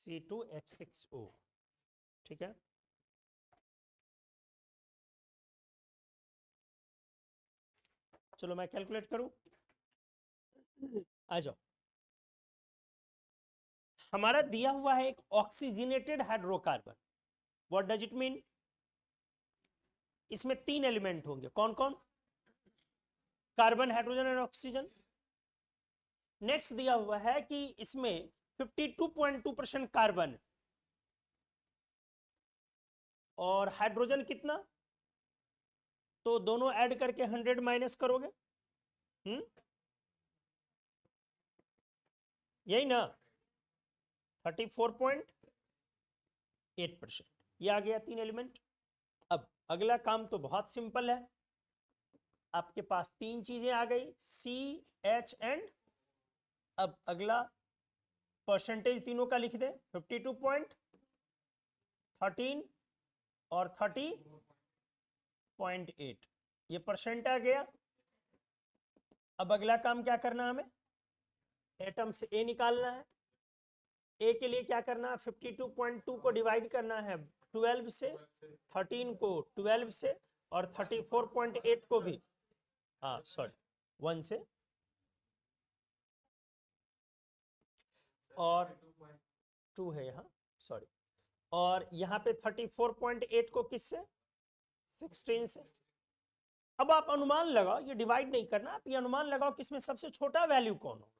C2H6O, ठीक है। चलो मैं कैलकुलेट करूं, आ जाओ। हमारा दिया हुआ है एक oxygenated hydrocarbon. What does it mean? इसमें 3 एलिमेंट होंगे, कौन कौन? कार्बन, हाइड्रोजन और ऑक्सीजन। नेक्स्ट दिया हुआ है कि इसमें 52.2% कार्बन और हाइड्रोजन कितना, तो दोनों ऐड करके 100 माइनस करोगे, यही ना, 34.8%। ये आ गया 3 एलिमेंट। अब अगला काम तो बहुत सिंपल है, आपके पास 3 चीजें आ गई, सी, एच एंड, अब अगला परसेंटेज तीनों का लिख दे, 52.13 और 30.8, ये परसेंट आ गया। अब अगला काम क्या करना है, हमें एटम से ए निकालना है। ए के लिए क्या करना है, 52.2 को डिवाइड करना है 12 से, 13 को 12 से और 34.8 को भी, हाँ सॉरी 1 से, और 2 है यहाँ, सॉरी, और यहाँ पे 34.8 को किससे, 16 से। अब आप अनुमान लगाओ, ये डिवाइड नहीं करना, आप ये अनुमान लगाओ कि इसमें सबसे छोटा वैल्यू कौन होगा।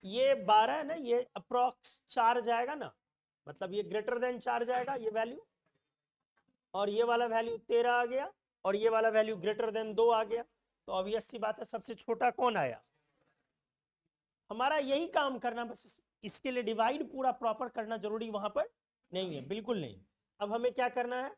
ये 12 है ना, ये अप्रोक्स 4 जाएगा ना, मतलब ये ग्रेटर देन 4 जाएगा ये वैल्यू, और ये वाला वैल्यू 13 आ गया, और ये वाला वैल्यू ग्रेटर देन 2 आ गया, तो ऑब्वियस सी बात है सबसे छोटा कौन आया। हमारा यही काम करना, बस इसके लिए डिवाइड पूरा प्रॉपर करना जरूरी वहां पर नहीं है, बिल्कुल नहीं। अब हमें क्या करना है,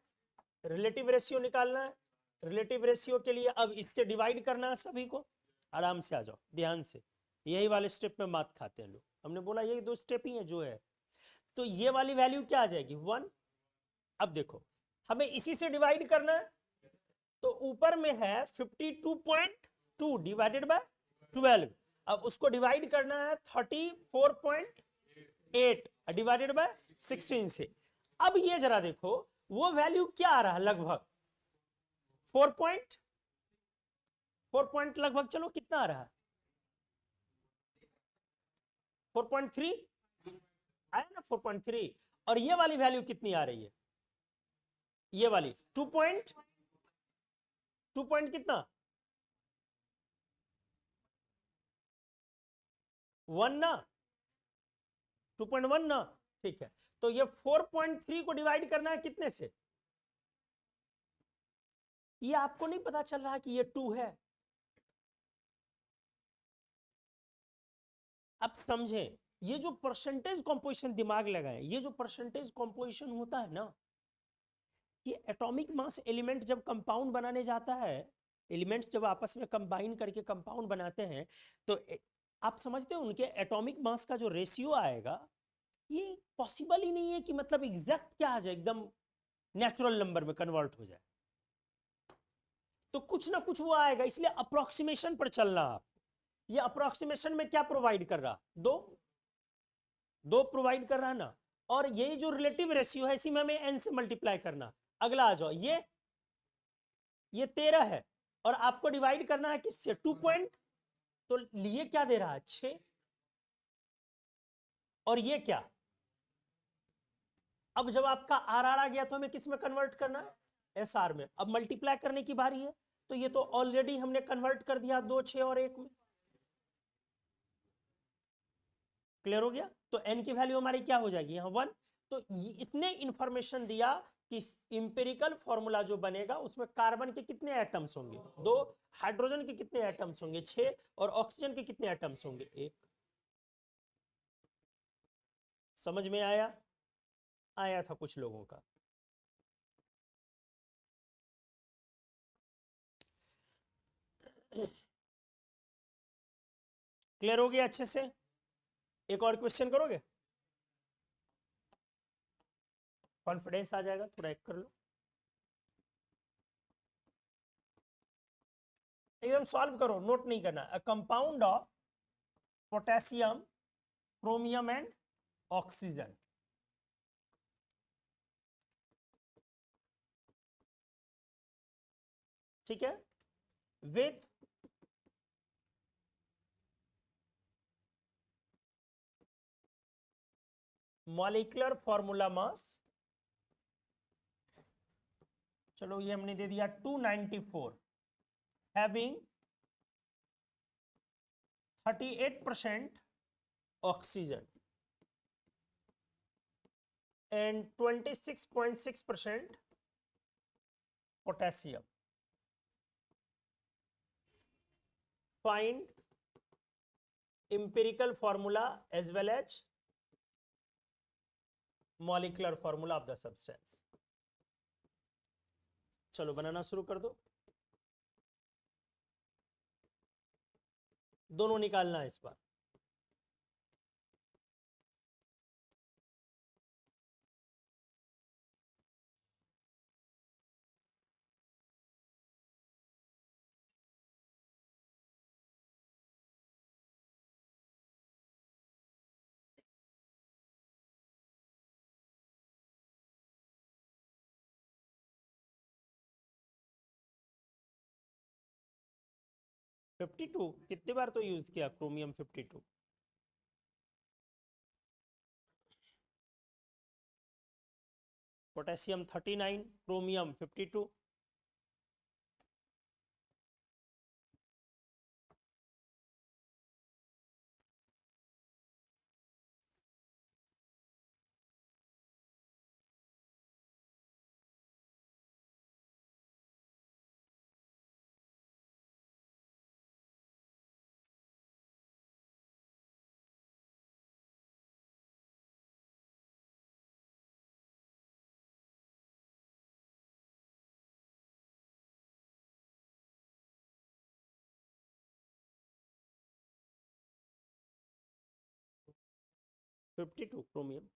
रिलेटिव रेशियो निकालना है। रिलेटिव रेशियो के लिए अब इससे डिवाइड करना है सभी को। आराम से आ जाओ, ध्यान से, यही वाले स्टेप में मात खाते हैं लोग। हमने बोला यही 2 स्टेप ही है जो है, तो ये वाली वैल्यू क्या आ जाएगी, 1। अब देखो हमें इसी से डिवाइड करना है, तो ऊपर में है 52.2 डिवाइडेड बाय 12, अब उसको डिवाइड करना है 34.8 डिवाइडेड बाय 16 से। अब ये जरा देखो वो वैल्यू क्या आ रहा है, लगभग 4 पॉइंट लगभग, चलो कितना आ रहा है, 4.3 आया ना, 4.3। और ये वाली वैल्यू कितनी आ रही है, ये वाली 2 पॉइंट कितना, 1 ना, 2.1 ना, ठीक है। तो ये 4.3 को डिवाइड करना है कितने से, ये आपको नहीं पता चल रहा कि ये 2 है। अब समझें, ये जो परसेंटेज कंपोजिशन दिमाग लगाए, ये जो परसेंटेज कंपोजिशन होता है ना, ये एटॉमिक मास एलिमेंट जब कंपाउंड बनाने जाता है, एलिमेंट्स जब आपस में कंबाइन करके कंपाउंड बनाते हैं, तो आप समझते हो उनके एटॉमिक मास का जो रेशियो आएगा, ये पॉसिबल ही नहीं है कि मतलब एग्जैक्ट क्या आ जाए, एकदम नेचुरल नंबर में कन्वर्ट हो जाए, तो कुछ ना कुछ वो आएगा, इसलिए अप्रोक्सीमेशन पर चलना आप। ये अप्रोक्सीमेशन में क्या प्रोवाइड कर रहा, 2 प्रोवाइड कर रहा है ना, और ये जो रिलेटिव रेशियो है इसी में हमें n से मल्टीप्लाई करना। अगला आ जाओ, ये 13 है, और आपको डिवाइड करना है किससे, 2 पॉइंट, तो लिए क्या दे रहा है, 6, और ये क्या, अब जब आपका आर आ गया तो हमें किस में कन्वर्ट करना है, SR में। अब मल्टीप्लाई करने की बारी है, तो ये तो ऑलरेडी हमने कन्वर्ट कर दिया 2, 6 और 1 में। क्लियर हो गया, तो n की वैल्यू हमारी क्या हो जाएगी, यहाँ 1। तो इसने इंफॉर्मेशन दिया कि इंपेरिकल फॉर्मूला जो बनेगा उसमें कार्बन के कितने एटम्स होंगे 2, हाइड्रोजन के कितने एटम्स होंगे 6 और ऑक्सीजन के कितने एटम्स होंगे 1। समझ में आया? आया था कुछ लोगों का। क्लियर हो गया अच्छे से? एक और क्वेश्चन करोगे? कॉन्फिडेंस आ जाएगा, थोड़ा एक कर लो, एकदम सॉल्व करो, नोट नहीं करना। A compound of potassium, chromium and oxygen, ठीक है, विथ मॉलिक्यूलर फॉर्मूला मास, चलो ये हमने दे दिया 294, having 38% oxygen and 26.6% potassium. Find empirical formula as well as molecular formula of the substance. चलो बनाना शुरू कर दो, दोनों निकालना है इस बार। फिफ्टी टू कितने बार तो यूज किया क्रोमियम 52, पोटेशियम 39, क्रोमियम 52, क्रोमियम।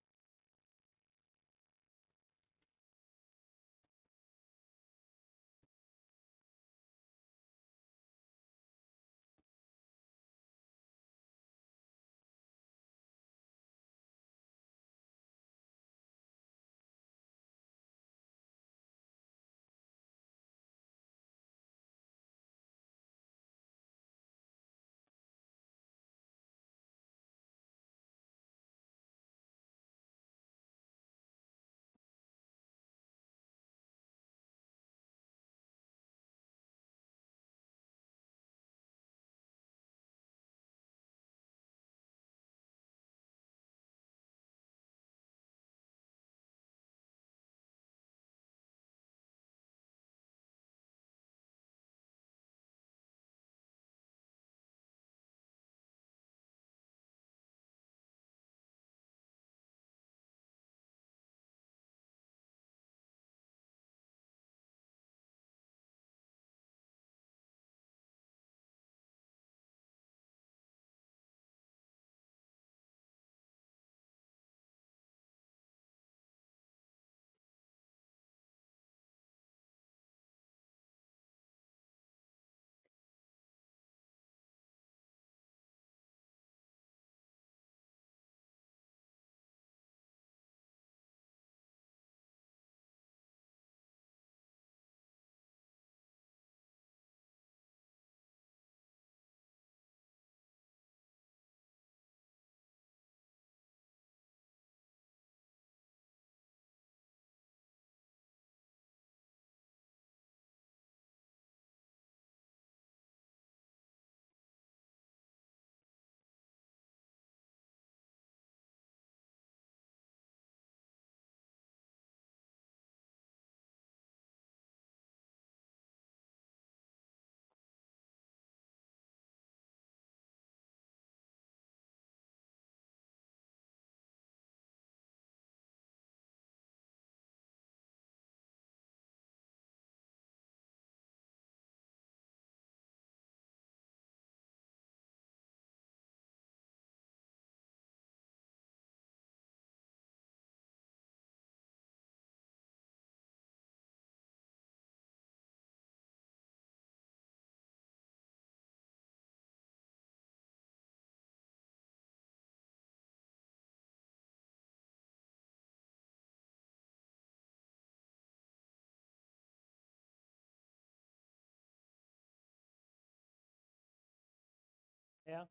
आया?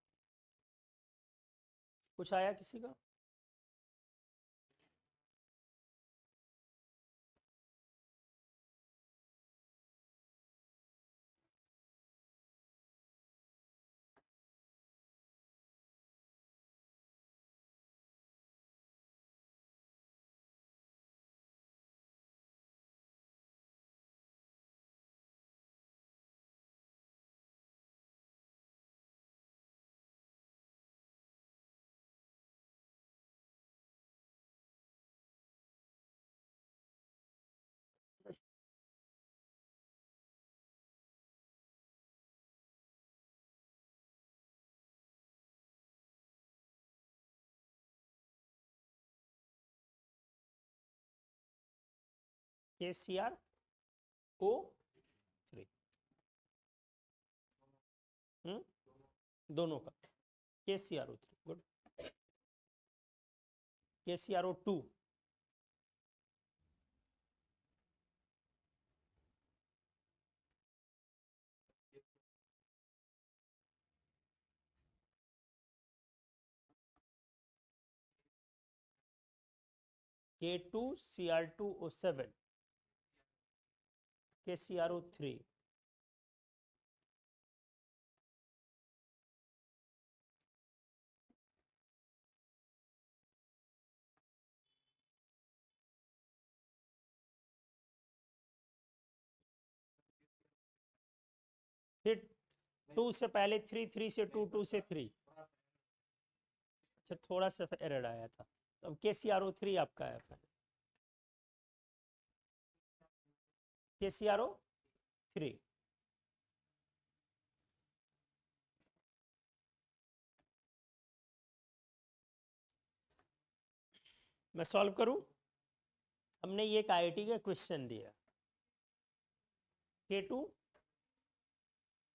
कुछ आया किसी का? KCrO3 दोनों का KCrO3 good. KCrO2 K2Cr2O7 KCrO3 फिर 2 से पहले 3, 3 से 2, 2 से 3। अच्छा थोड़ा सा एरर आया था। अब KCrO3 आपका है। KCrO3 मैं सॉल्व करूं। हमने ये एक IIT का क्वेश्चन दिया K2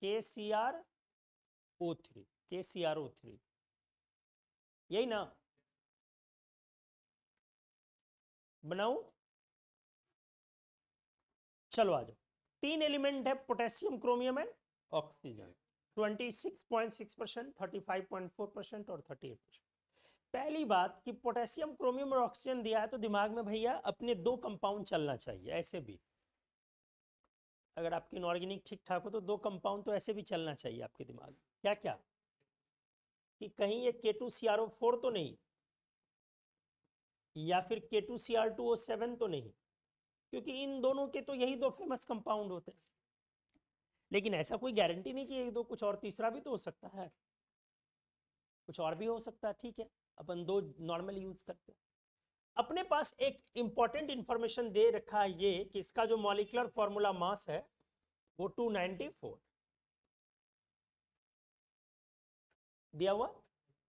KCrO3 यही ना बनाऊं? चलो आ जाओ। 3 एलिमेंट है पोटेशियम, क्रोमियम एंड ऑक्सीजन। 26.6%, 35.4% और 38%। पहली बात कि पोटेशियम, क्रोमियम और ऑक्सीजन दिया है तो दिमाग में भैया अपने 2 कंपाउंड चलना चाहिए। ऐसे भी अगर आपकी इनऑर्गेनिक ठीक ठाक हो तो 2 कंपाउंड तो ऐसे भी चलना चाहिए आपके दिमाग में। क्या क्या? कि कहीं ये K2CrO4 तो नहीं, या फिर K2Cr2O7 तो नहीं, क्योंकि इन दोनों के तो यही 2 फेमस कंपाउंड होते हैं। लेकिन ऐसा कोई गारंटी नहीं कि एक दो, कुछ और तीसरा भी तो हो सकता है, कुछ और भी हो सकता है। ठीक है, अपन 2 नॉर्मल यूज करते हैं। अपने पास एक इंपॉर्टेंट इंफॉर्मेशन दे रखा है ये कि इसका जो मॉलिक्यूलर फॉर्मूला मास है वो 294 दिया हुआ।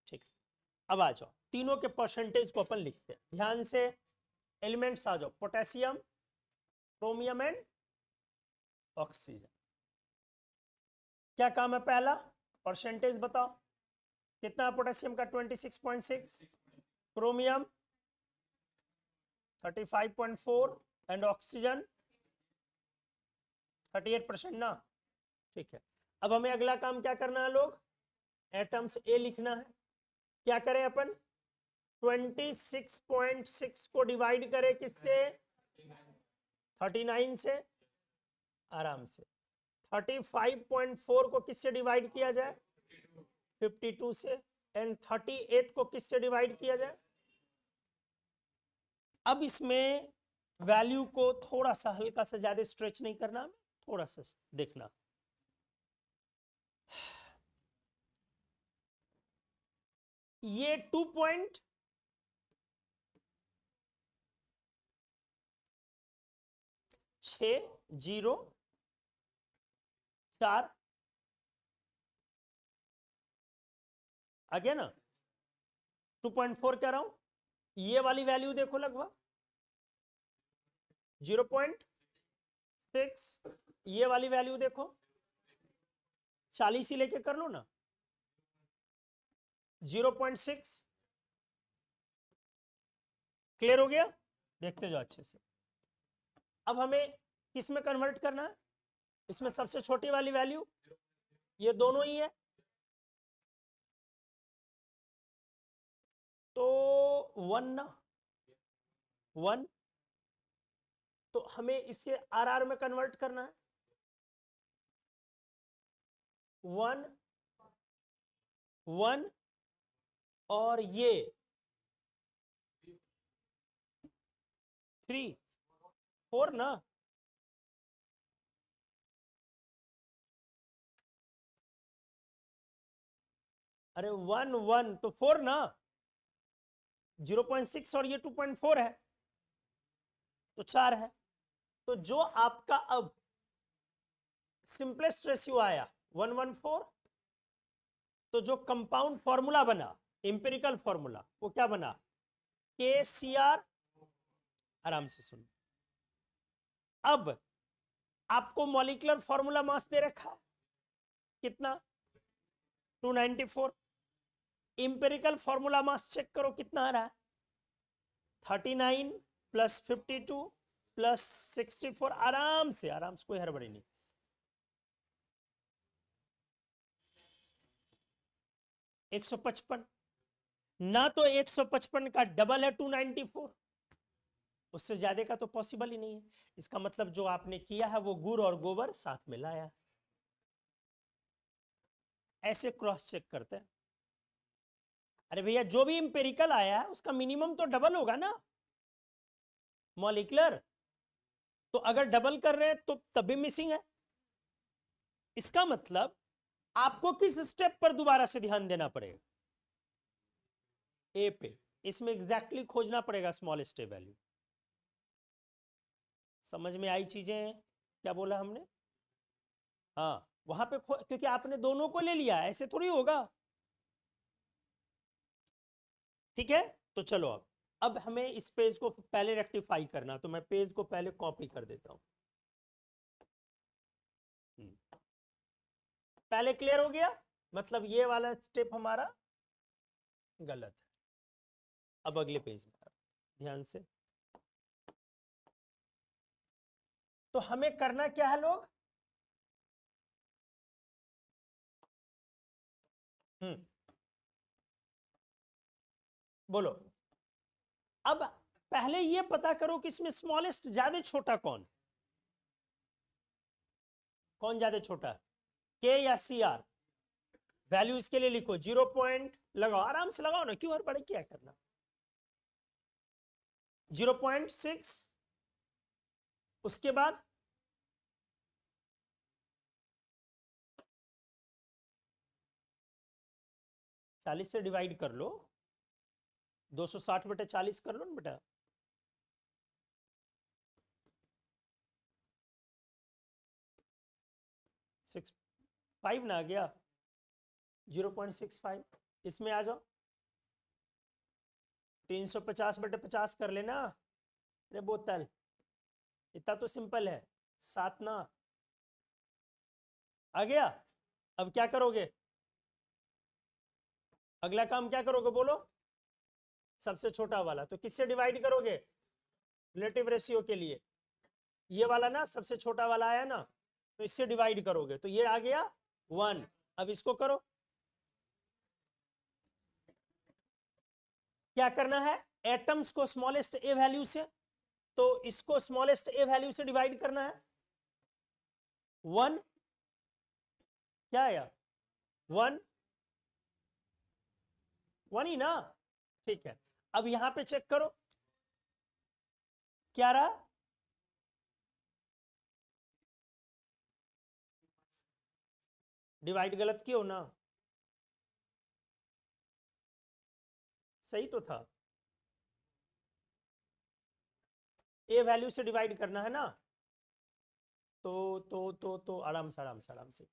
ठीक, अब आ जाओ तीनों के परसेंटेज को अपन लिखते हैं ध्यान से। एलिमेंट्स आ जाओ, पोटेशियम, क्रोमियम एंड ऑक्सीजन। क्या काम है? पहला परसेंटेज बताओ कितना? पोटेशियम का 26.6, क्रोमियम 35.4 एंड ऑक्सीजन 38% ना। ठीक है, अब हमें अगला काम क्या करना है लोग? एटम्स ए लिखना है। क्या करें अपन? 26.6 को डिवाइड करें किससे? 39 से। आराम से 35.4 को किससे डिवाइड किया जाए? 52 से। एंड 38 को किससे डिवाइड किया जाए? अब इसमें वैल्यू को थोड़ा सा हल्का सा ज्यादा स्ट्रेच नहीं करना, थोड़ा सा देखना। ये 2.604 आ गया ना। 2.4 कह रहा हूं, ये वाली वैल्यू देखो लगभग 0.6, ये वाली वैल्यू देखो 40 ही लेके कर लो ना। 0.6 क्लियर हो गया? देखते जाओ अच्छे से। अब हमें किस में कन्वर्ट करना है? इसमें सबसे छोटी वाली वैल्यू, ये दोनों ही है तो 1 ना, 1, तो हमें इसे आर में कन्वर्ट करना है। 1 1 और ये 3 4 ना, अरे 1 1 तो 4 ना, 0.6 और ये 2.4 है तो 4 है। तो जो आपका अब सिंपलेस्ट रेशियो आया 1:4, तो जो कंपाउंड फॉर्मूला बना, इंपेरिकल फॉर्मूला, वो क्या बना, के सी आर। आराम से सुन, अब आपको मॉलिक्यूलर फॉर्मूला मास दे रखा है कितना, 294। इंपेरिकल फॉर्मूला मास चेक करो कितना आ रहा है, 39 प्लस 52 प्लस 64। आराम से कोई हड़बड़ी नहीं। 155 ना, तो 155 का डबल है 294, उससे ज्यादा का तो पॉसिबल ही नहीं है। इसका मतलब जो आपने किया है वो गुड़ और गोबर साथ में लाया। ऐसे क्रॉस चेक करते हैं। अरे भैया जो भी इंपेरिकल आया है उसका मिनिमम तो डबल होगा ना मॉलिक्यूलर, तो अगर डबल कर रहे हैं तो तब भी मिसिंग है। इसका मतलब आपको किस स्टेप पर दोबारा से ध्यान देना पड़ेगा, ए पे। इसमें एग्जैक्टली खोजना पड़ेगा स्मॉल स्टेप वैल्यू। समझ में आई चीजें, क्या बोला हमने, हाँ वहां पे क्योंकि आपने दोनों को ले लिया, ऐसे थोड़ी होगा। ठीक है, तो चलो अब हमें इस पेज को पहले रेक्टिफाई करना, तो मैं पेज को पहले कॉपी कर देता हूं। पहले क्लियर हो गया, मतलब ये वाला स्टेप हमारा गलत है। अब अगले पेज में ध्यान से, तो हमें करना क्या है लोग, बोलो। अब पहले ये पता करो कि इसमें स्मॉलेस्ट ज्यादा छोटा कौन, कौन ज्यादा छोटा, के या सी आर। वैल्यू इसके लिए लिखो, 0 पॉइंट लगाओ, आराम से लगाओ ना, क्यों हर बड़े क्या करना, 0.6, उसके बाद 40 से डिवाइड कर लो, 260/40 कर लो ना बेटा। 5 ना आ गया, 0.65, इसमें आ जाओ, 350/50 कर लेना। अरे बोतल, इतना तो सिंपल है, 7 ना आ गया। अब क्या करोगे, अगला काम क्या करोगे बोलो, सबसे छोटा वाला, तो किससे डिवाइड करोगे, रिलेटिव रेशियो के लिए, ये वाला ना सबसे छोटा वाला आया ना, तो इससे डिवाइड करोगे, तो ये आ गया 1। अब इसको करो, क्या करना है, एटम्स को स्मॉलेस्ट ए वैल्यू से, तो इसको स्मॉलेस्ट ए वैल्यू से डिवाइड करना है, 1 क्या आया, 1 1 ही ना, ठीक है। अब यहां पे चेक करो क्या रहा, डिवाइड गलत क्यों ना, सही तो था, ए वैल्यू से डिवाइड करना है ना, तो आराम से आराम से आराम से,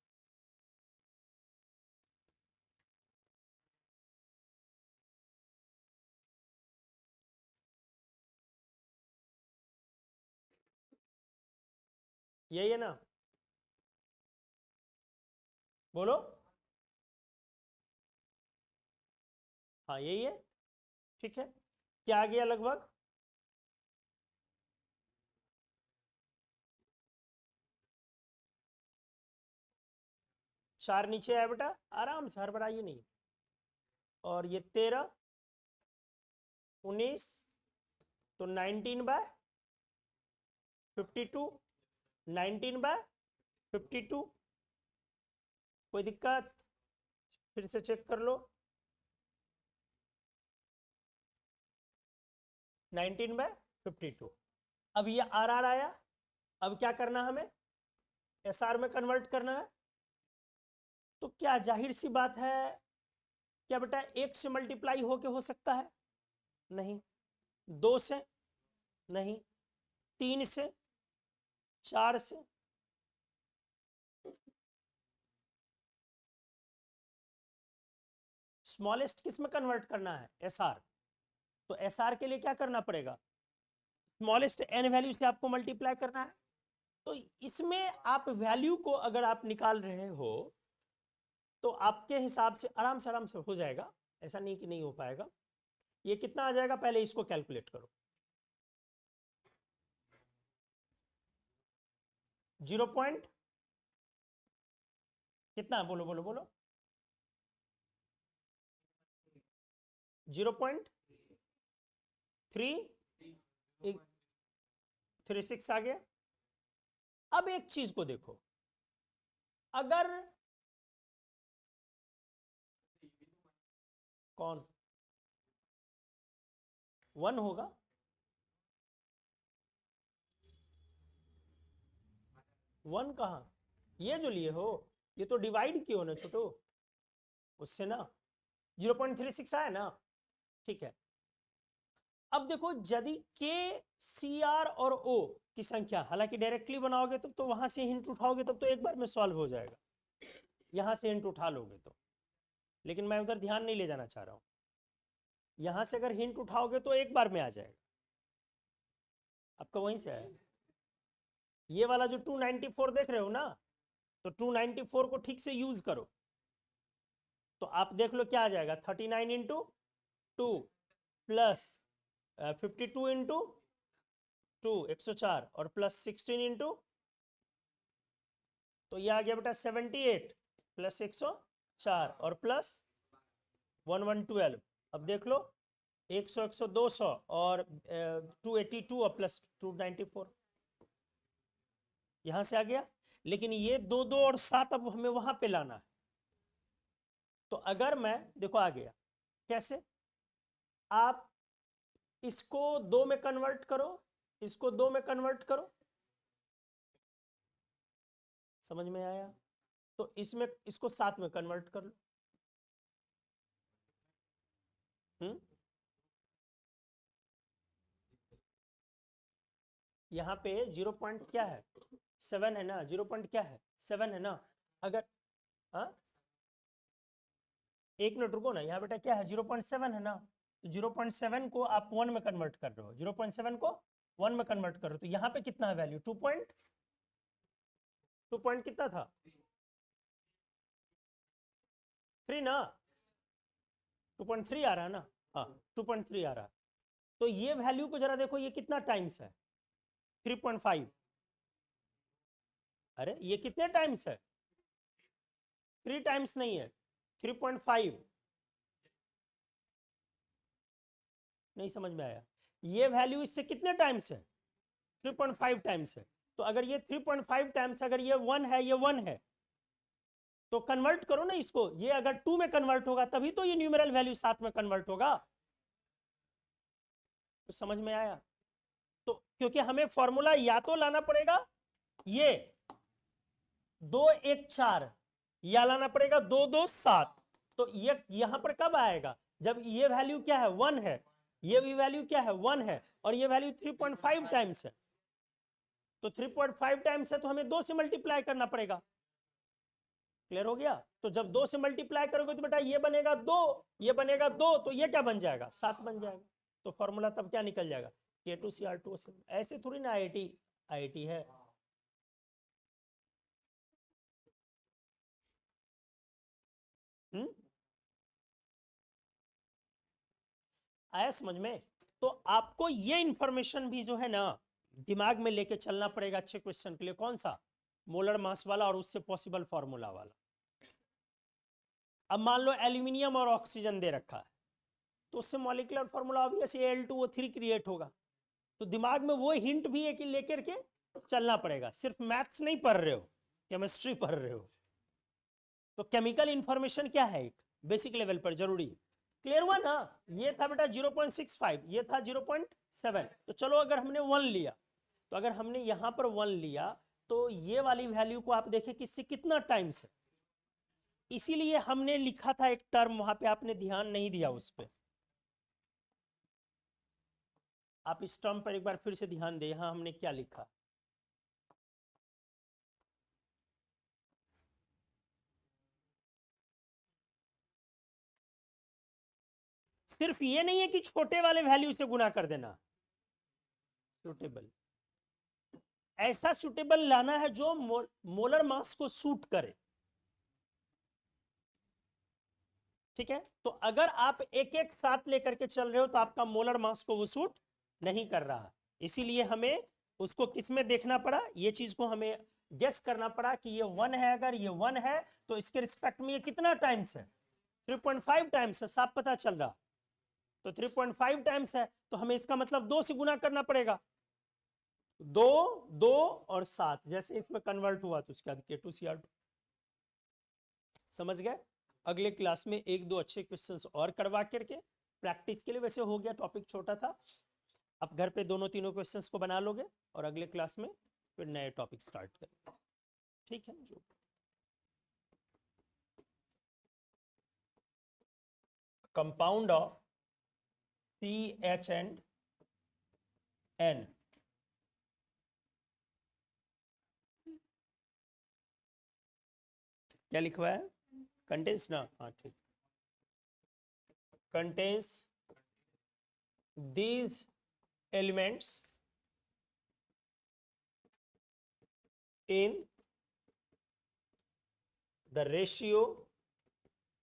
यही है ना, बोलो, हाँ यही है, ठीक है। क्या आ गया लगभग, चार नीचे आया बेटा, आराम से हड़बड़ाइए नहीं, और ये 13 19, तो 19/52, 19/52। कोई दिक्कत? फिर से चेक कर लो। 19/52। अब ये RR आया, अब क्या करना हमें? SR में कन्वर्ट करना है। तो क्या जाहिर सी बात है, क्या बेटा 1 से मल्टीप्लाई होके हो सकता है? नहीं। 2 से नहीं, 3 से, 4 से, स्मॉलेस्ट किस में कन्वर्ट करना है? SR। तो SR के लिए क्या करना पड़ेगा? स्मॉलेस्ट n वैल्यू से आपको मल्टीप्लाई करना है। तो इसमें आप वैल्यू को अगर आप निकाल रहे हो तो आपके हिसाब से आराम से हो जाएगा, ऐसा नहीं कि नहीं हो पाएगा। ये कितना आ जाएगा, पहले इसको कैलकुलेट करो। 0 पॉइंट कितना? बोलो बोलो बोलो। 0.336 आ गया। अब एक चीज को देखो, अगर कौन 1 होगा, वन कहां? ये जो लिए हो, ये तो डिवाइड किए हो ना छोटो, उससे ना 0.36 आया ना। ठीक है। अब देखो, यदि के, CR और O की संख्या, हालांकि डायरेक्टली बनाओगे तब तो वहां से हिंट उठाओगे तब तो एक बार में सॉल्व हो जाएगा, यहां से हिंट उठा लोगे तो, लेकिन मैं उधर ध्यान नहीं ले जाना चाह रहा हूं। यहां से अगर हिंट उठाओगे तो एक बार में आ जाएगा, आपका वहीं से आया। ये वाला जो 294 देख रहे हो ना, तो 294 को ठीक से यूज करो, तो आप देख लो क्या आ जाएगा। 39 इंटू 2 प्लस 52 इंटू 2 104 और प्लस 16 इंटू, तो ये आ गया बेटा 78 प्लस 104 और प्लस 1112। अब देख लो 100 100 200 और 282 और प्लस 294, यहां से आ गया। लेकिन ये 2 2 और 7 अब हमें वहां पे लाना है। तो अगर मैं देखो आ गया, कैसे? आप इसको 2 में कन्वर्ट करो, इसको 2 में कन्वर्ट करो, समझ में आया? तो इसमें इसको 7 में कन्वर्ट कर लो। यहाँ पे 0 पॉइंट क्या है? 7 है ना। 0 पॉइंट क्या है? 7 है ना। अगर हाँ, एक मिनट रुको ना, यहाँ बेटा क्या है? 0.7 है ना। तो 0.7 को आप 1 में कन्वर्ट कर रहे हो, 0.7 को 1 में कन्वर्ट कर रहे हो, तो यहाँ पे कितना है वैल्यू? 2 पॉइंट कितना था? 3 ना। 2.3 आ रहा है ना। हाँ 2.3 आ रहा है। तो ये वैल्यू को जरा देखो, ये कितना टाइम्स है? 3.5। अरे ये कितने टाइम्स है? 3 टाइम्स नहीं है, 3.5। नहीं समझ में आया? ये वैल्यू इससे कितने टाइम्स है? 3.5 टाइम्स है। तो अगर ये 3.5 टाइम्स, अगर ये 1 है, ये 1 है, तो कन्वर्ट करो ना इसको। ये अगर 2 में कन्वर्ट होगा तभी तो ये न्यूमेरल वैल्यू 7 में कन्वर्ट होगा। तो समझ में आया? तो क्योंकि हमें फॉर्मूला या तो लाना पड़ेगा ये 2 1 4, या लाना पड़ेगा 2 2 7। तो ये यहां पर कब आएगा? जब ये वैल्यू क्या है? 1 है, ये भी वैल्यू क्या है? 1 है, और ये वैल्यू 3.5 टाइम्स है। तो 3.5 टाइम्स है तो हमें 2 से मल्टीप्लाई करना पड़ेगा। क्लियर हो गया? तो जब 2 से मल्टीप्लाई करोगे तो बेटा ये बनेगा 2, ये बनेगा 2, तो ये क्या बन जाएगा? 7 बन जाएगा। तो फॉर्मूला तब क्या निकल जाएगा? K2CR2O7। ऐसे थोड़ी ना IIT है। आया समझ में? तो आपको ये इंफॉर्मेशन भी जो है ना दिमाग में लेके चलना पड़ेगा अच्छे क्वेश्चन के लिए। कौन सा? मोलर मास वाला और उससे पॉसिबल फॉर्मूला वाला। अब मान लो एल्यूमिनियम और ऑक्सीजन दे रखा है, तो उससे molecular formula obvious Al2O3 create होगा। तो दिमाग में वो हिंट भी है कि लेकर के चलना पड़ेगा, सिर्फ मैथ्स नहीं पढ़ रहे हो, केमिस्ट्री पढ़ रहे हो। तो केमिकल इंफॉर्मेशन क्या है, एक बेसिक लेवल पर जरूरी। क्लियर हुआ ना? ये था बेटा 0.65, ये था 0.7। तो चलो अगर हमने 1 लिया, तो अगर हमने यहां पर 1 लिया तो ये वाली वैल्यू को आप देखें किससे कितना टाइम्स है, इसीलिए हमने लिखा था एक टर्म वहां पे, आपने ध्यान नहीं दिया उस पर। आप इस टर्म पर एक बार फिर से ध्यान दें, यहां हमने क्या लिखा। सिर्फ ये नहीं है कि छोटे वाले वैल्यू से गुना कर देना, सुटेबल, ऐसा सुटेबल लाना है जो मोलर मास को सूट करे। ठीक है, तो अगर आप एक एक साथ लेकर के चल रहे हो तो आपका मोलर मास को वो सूट नहीं कर रहा, इसीलिए हमें उसको किसमें देखना पड़ा, ये चीज को हमें गेस करना पड़ा कि ये 1 है, अगर ये 1 है तो इसके रिस्पेक्ट में ये कितना टाइम्स है, 3.5 टाइम्स है, साफ पता चल रहा। तो 3.5 टाइम्स है तो हमें इसका मतलब 2 से गुना करना पड़ेगा, 2 2 और 7, जैसे इसमें कन्वर्ट हुआ तो उसके बाद K2Cr2। समझ गए? अगले क्लास में एक दो अच्छे क्वेश्चंस और करवा करके प्रैक्टिस के लिए, वैसे हो गया टॉपिक छोटा था, आप घर पे दोनों तीनों क्वेश्चंस को बना लोगे और अगले क्लास में फिर नए टॉपिक स्टार्ट करेंगे। ठीक है, जो compound of CH and N क्या लिखवा है, कंटेन्स ना, हाँ ठीक, contains these elements in the ratio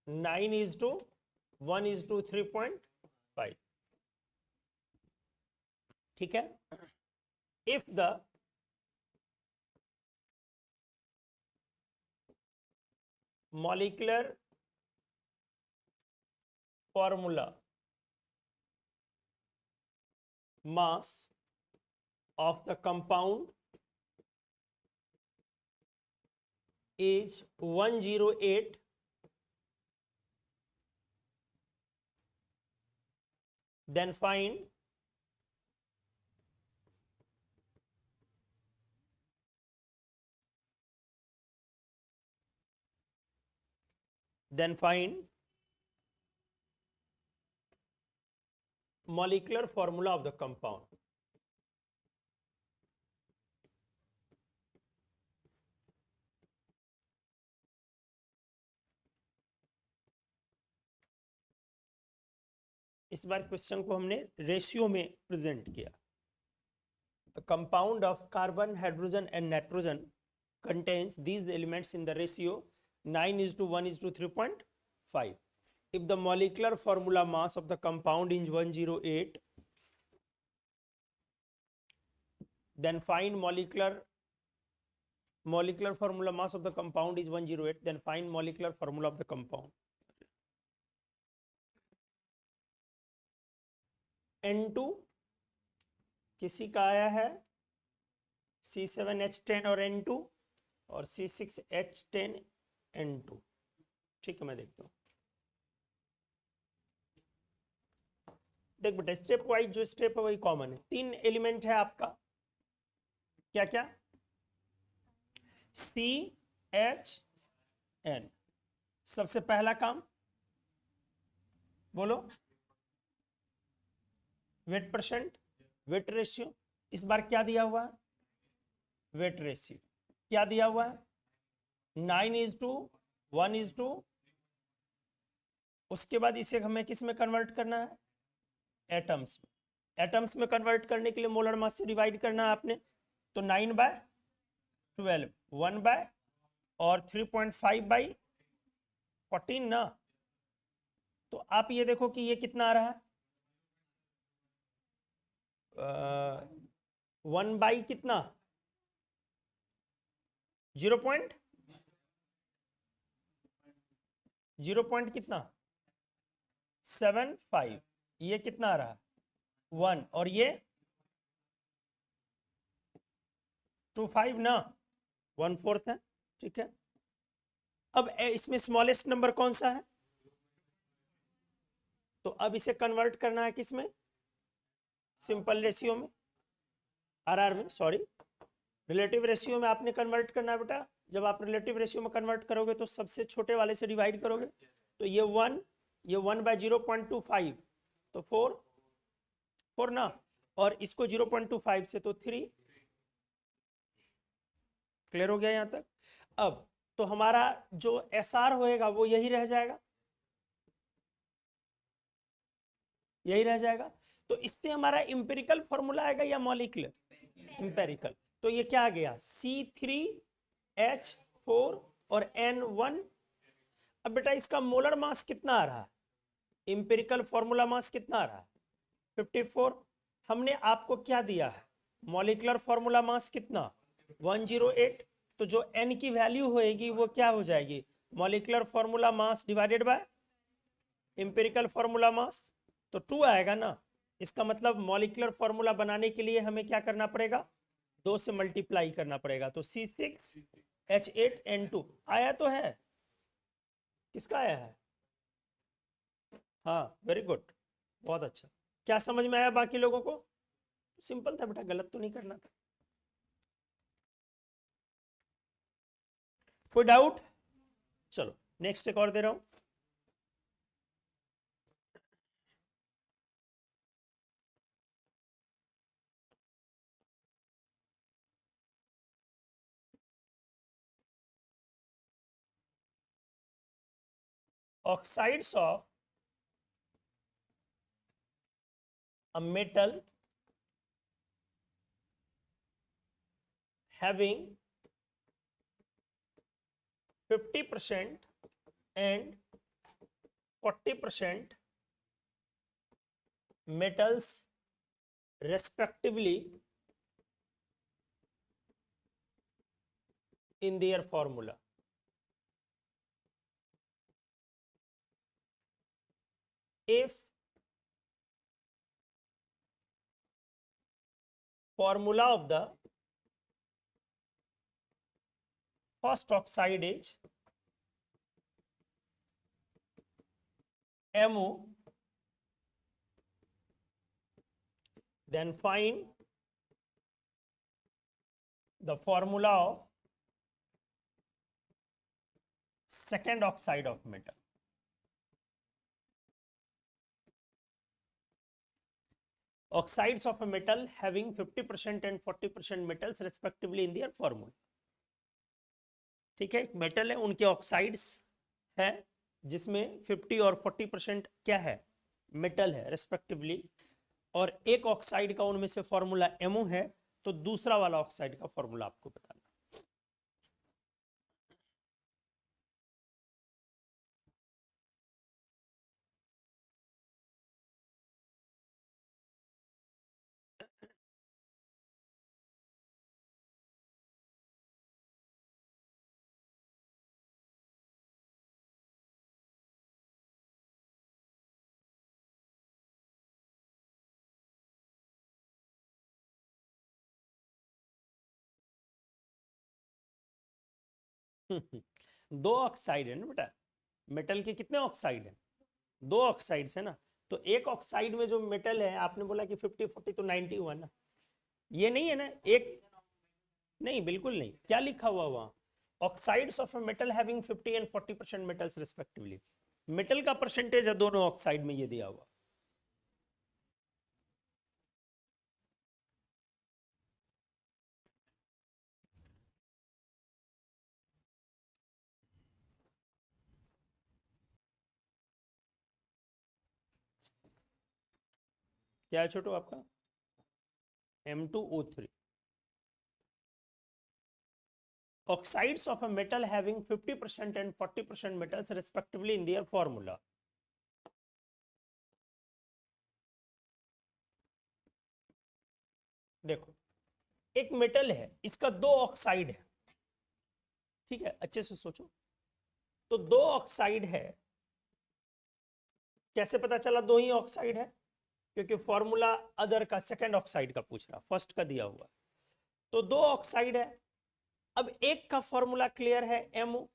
9:1:3.5। ठीक है, if the molecular formula mass of the compound is 108, then find molecular formula of the compound। इस बार क्वेश्चन को हमने रेशियो में प्रेजेंट किया। Compound of carbon, hydrogen and nitrogen contains these elements in the ratio 9:1:3.5। if the molecular formula mass of the compound is 108, then find molecular formula mass of the compound is 108, then find molecular formula of the compound। N2 किसी का आया है C7H10 और N2 और C6H10N2। ठीक है, मैं देखता हूं, देख बेटा स्टेप वाइज जो स्टेप है वही कॉमन है। 3 एलिमेंट है आपका, क्या क्या, CHN। सबसे पहला काम बोलो, वेट परसेंट, वेट रेशियो। इस बार क्या दिया हुआ है, वेट रेशियो क्या दिया हुआ है, 9:1:। उसके बाद इसे हमें किस में कन्वर्ट करना है, एटम्स में। एटम्स में कन्वर्ट करने के लिए मोलर मास से डिवाइड करना है आपने, तो 9/12, 1 और 3.5/14 ना। तो आप ये देखो कि ये कितना आ रहा है, 1 कितना, 0 कितना 75। ये कितना आ रहा है 1 और ये 25 ना 1/4 है। ठीक है, अब इसमें स्मॉलेस्ट नंबर कौन सा है, तो अब इसे कन्वर्ट करना है किसमें, सिंपल रेशियो में, आरआर में, सॉरी रिलेटिव रेशियो में आपने कन्वर्ट करना है बेटा। जब आप रिलेटिव रेशियो में कन्वर्ट करोगे तो सबसे छोटे वाले से डिवाइड करोगे, तो ये 1/0.25 तो 4 ना, और इसको 0.25 से तो 3। क्लियर हो गया यहां तक। अब तो हमारा जो एसआर होएगा वो यही रह जाएगा, यही रह जाएगा। तो इससे हमारा इंपेरिकल फॉर्मूला आएगा या मॉलिक्यूलर, इंपेरिकल। तो ये क्या आ गया C3H4 और N1। अब बेटा इसका मोलर मास कितना आ रहा है, इंपेरिकल फॉर्मूला मास कितना आ रहा है 54। हमने आपको क्या दिया है, मॉलिक्यूलर फॉर्मूला मास कितना 108। तो जो N की वैल्यू होएगी वो क्या हो जाएगी, molecular formula mass divided by empirical formula मास, तो 2 आएगा ना। इसका मतलब मॉलिक्यूलर फॉर्मूला बनाने के लिए हमें क्या करना पड़ेगा, 2 से मल्टीप्लाई करना पड़ेगा। तो C6H8N2 आया तो है, किसका आया है, हाँ वेरी गुड, बहुत अच्छा। क्या समझ में आया बाकी लोगों को, सिंपल था बेटा, गलत तो नहीं करना था। कोई डाउट, चलो नेक्स्ट एक और दे रहा हूं। oxides of a metal having 50% and 40% metals respectively in their formula. If formula of the first oxide is MO, then find the formula of second oxide of metal. Oxides of a metal having 50% and 40% metals respectively in their formula. ठीक है, एक metal है, उनके oxides है जिसमें 50 और 40% क्या है, मेटल है रेस्पेक्टिवली, और एक ऑक्साइड का उनमें से फॉर्मूला एमओ है, तो दूसरा वाला ऑक्साइड का फॉर्मूला आपको बताना। दो ऑक्साइड है ना बेटा, मेटल के कितने ऑक्साइड है, 2 ऑक्साइड्स है ना। तो एक ऑक्साइड में जो मेटल है, आपने बोला कि 50 40 तो 90 हुआ ना, ये नहीं है ना एक, नहीं बिल्कुल नहीं, क्या लिखा हुआ वहां, oxides of a metal having 50 and 40% metals respectively, metal का परसेंटेज है दोनों ऑक्साइड में, ये दिया हुआ। क्या है छोटू आपका, M2O3। Oxides of a metal having 50% and 40% metals respectively in their formula. देखो एक मेटल है, इसका 2 ऑक्साइड है, ठीक है, अच्छे से सोचो। तो 2 ऑक्साइड है, कैसे पता चला 2 ही ऑक्साइड है, क्योंकि फॉर्मूला अदर का सेकेंड ऑक्साइड का पूछ रहा, फर्स्ट का दिया हुआ। तो दो ऑक्साइड है, अब एक का फॉर्मूला क्लियर है MO,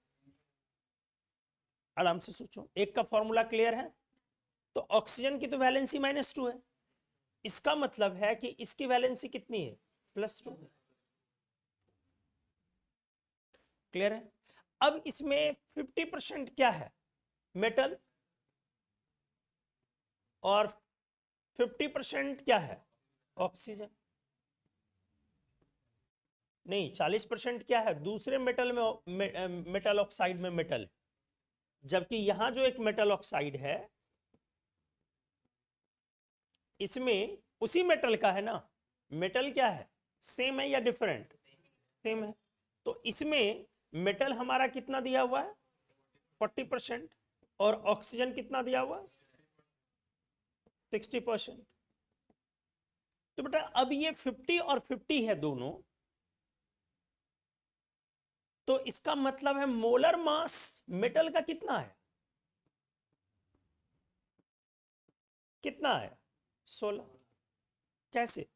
आराम से सोचो, एक का फॉर्मूला क्लियर है, तो ऑक्सीजन की तो वैलेंसी -2 है, इसका मतलब है कि इसकी वैलेंसी कितनी है, +2। क्लियर है। अब इसमें 50% क्या है, मेटल, और 50% क्या है, ऑक्सीजन। नहीं, 40% क्या है, दूसरे मेटल में, मेटल ऑक्साइड में मेटल, जबकि यहां जो एक मेटल ऑक्साइड है इसमें उसी मेटल का है ना, मेटल क्या है, सेम है या डिफरेंट, सेम है। तो इसमें मेटल हमारा कितना दिया हुआ है, 40%, और ऑक्सीजन कितना दिया हुआ है, 60%। तो बेटा अब ये 50 और 50 है दोनों, तो इसका मतलब है मोलर मास मेटल का कितना है, कितना है, 16। कैसे,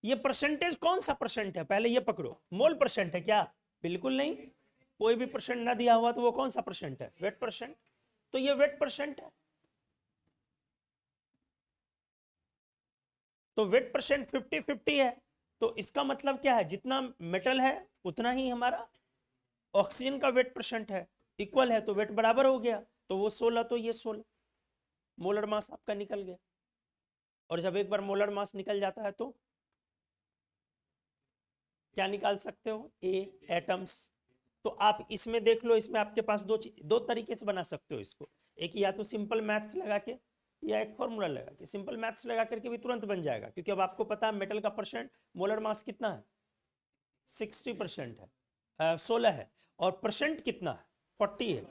ये परसेंटेज कौन सा परसेंट है, पहले ये पकड़ो, मोल परसेंट है क्या, बिल्कुल नहीं, कोई भी परसेंट ना दिया हुआ तो वो कौन सा परसेंट है, वेट परसेंट। तो ये वेट परसेंट है, तो वेट परसेंट 50-50 है, तो इसका मतलब क्या है, जितना मेटल है उतना ही हमारा ऑक्सीजन का वेट परसेंट है, इक्वल है, तो वेट बराबर हो गया, तो वो 16 तो ये 16, मोलर मास आपका निकल गया। और जब एक बार मोलर मास निकल जाता है तो क्या निकाल सकते हो, ए एटम्स। तो आप इसमें देख लो, इसमें आपके पास दो तरीके से बना सकते हो इसको, एक या तो सिंपल मैथ्स लगा के, या एक फॉर्मूला लगा के। सिंपल मैथ्स लगा करके भी तुरंत बन जाएगा, क्योंकि अब आपको पता है मेटल का परसेंट, मोलर मास कितना है, 60% है, 16 है, और परसेंट कितना है, 40 है,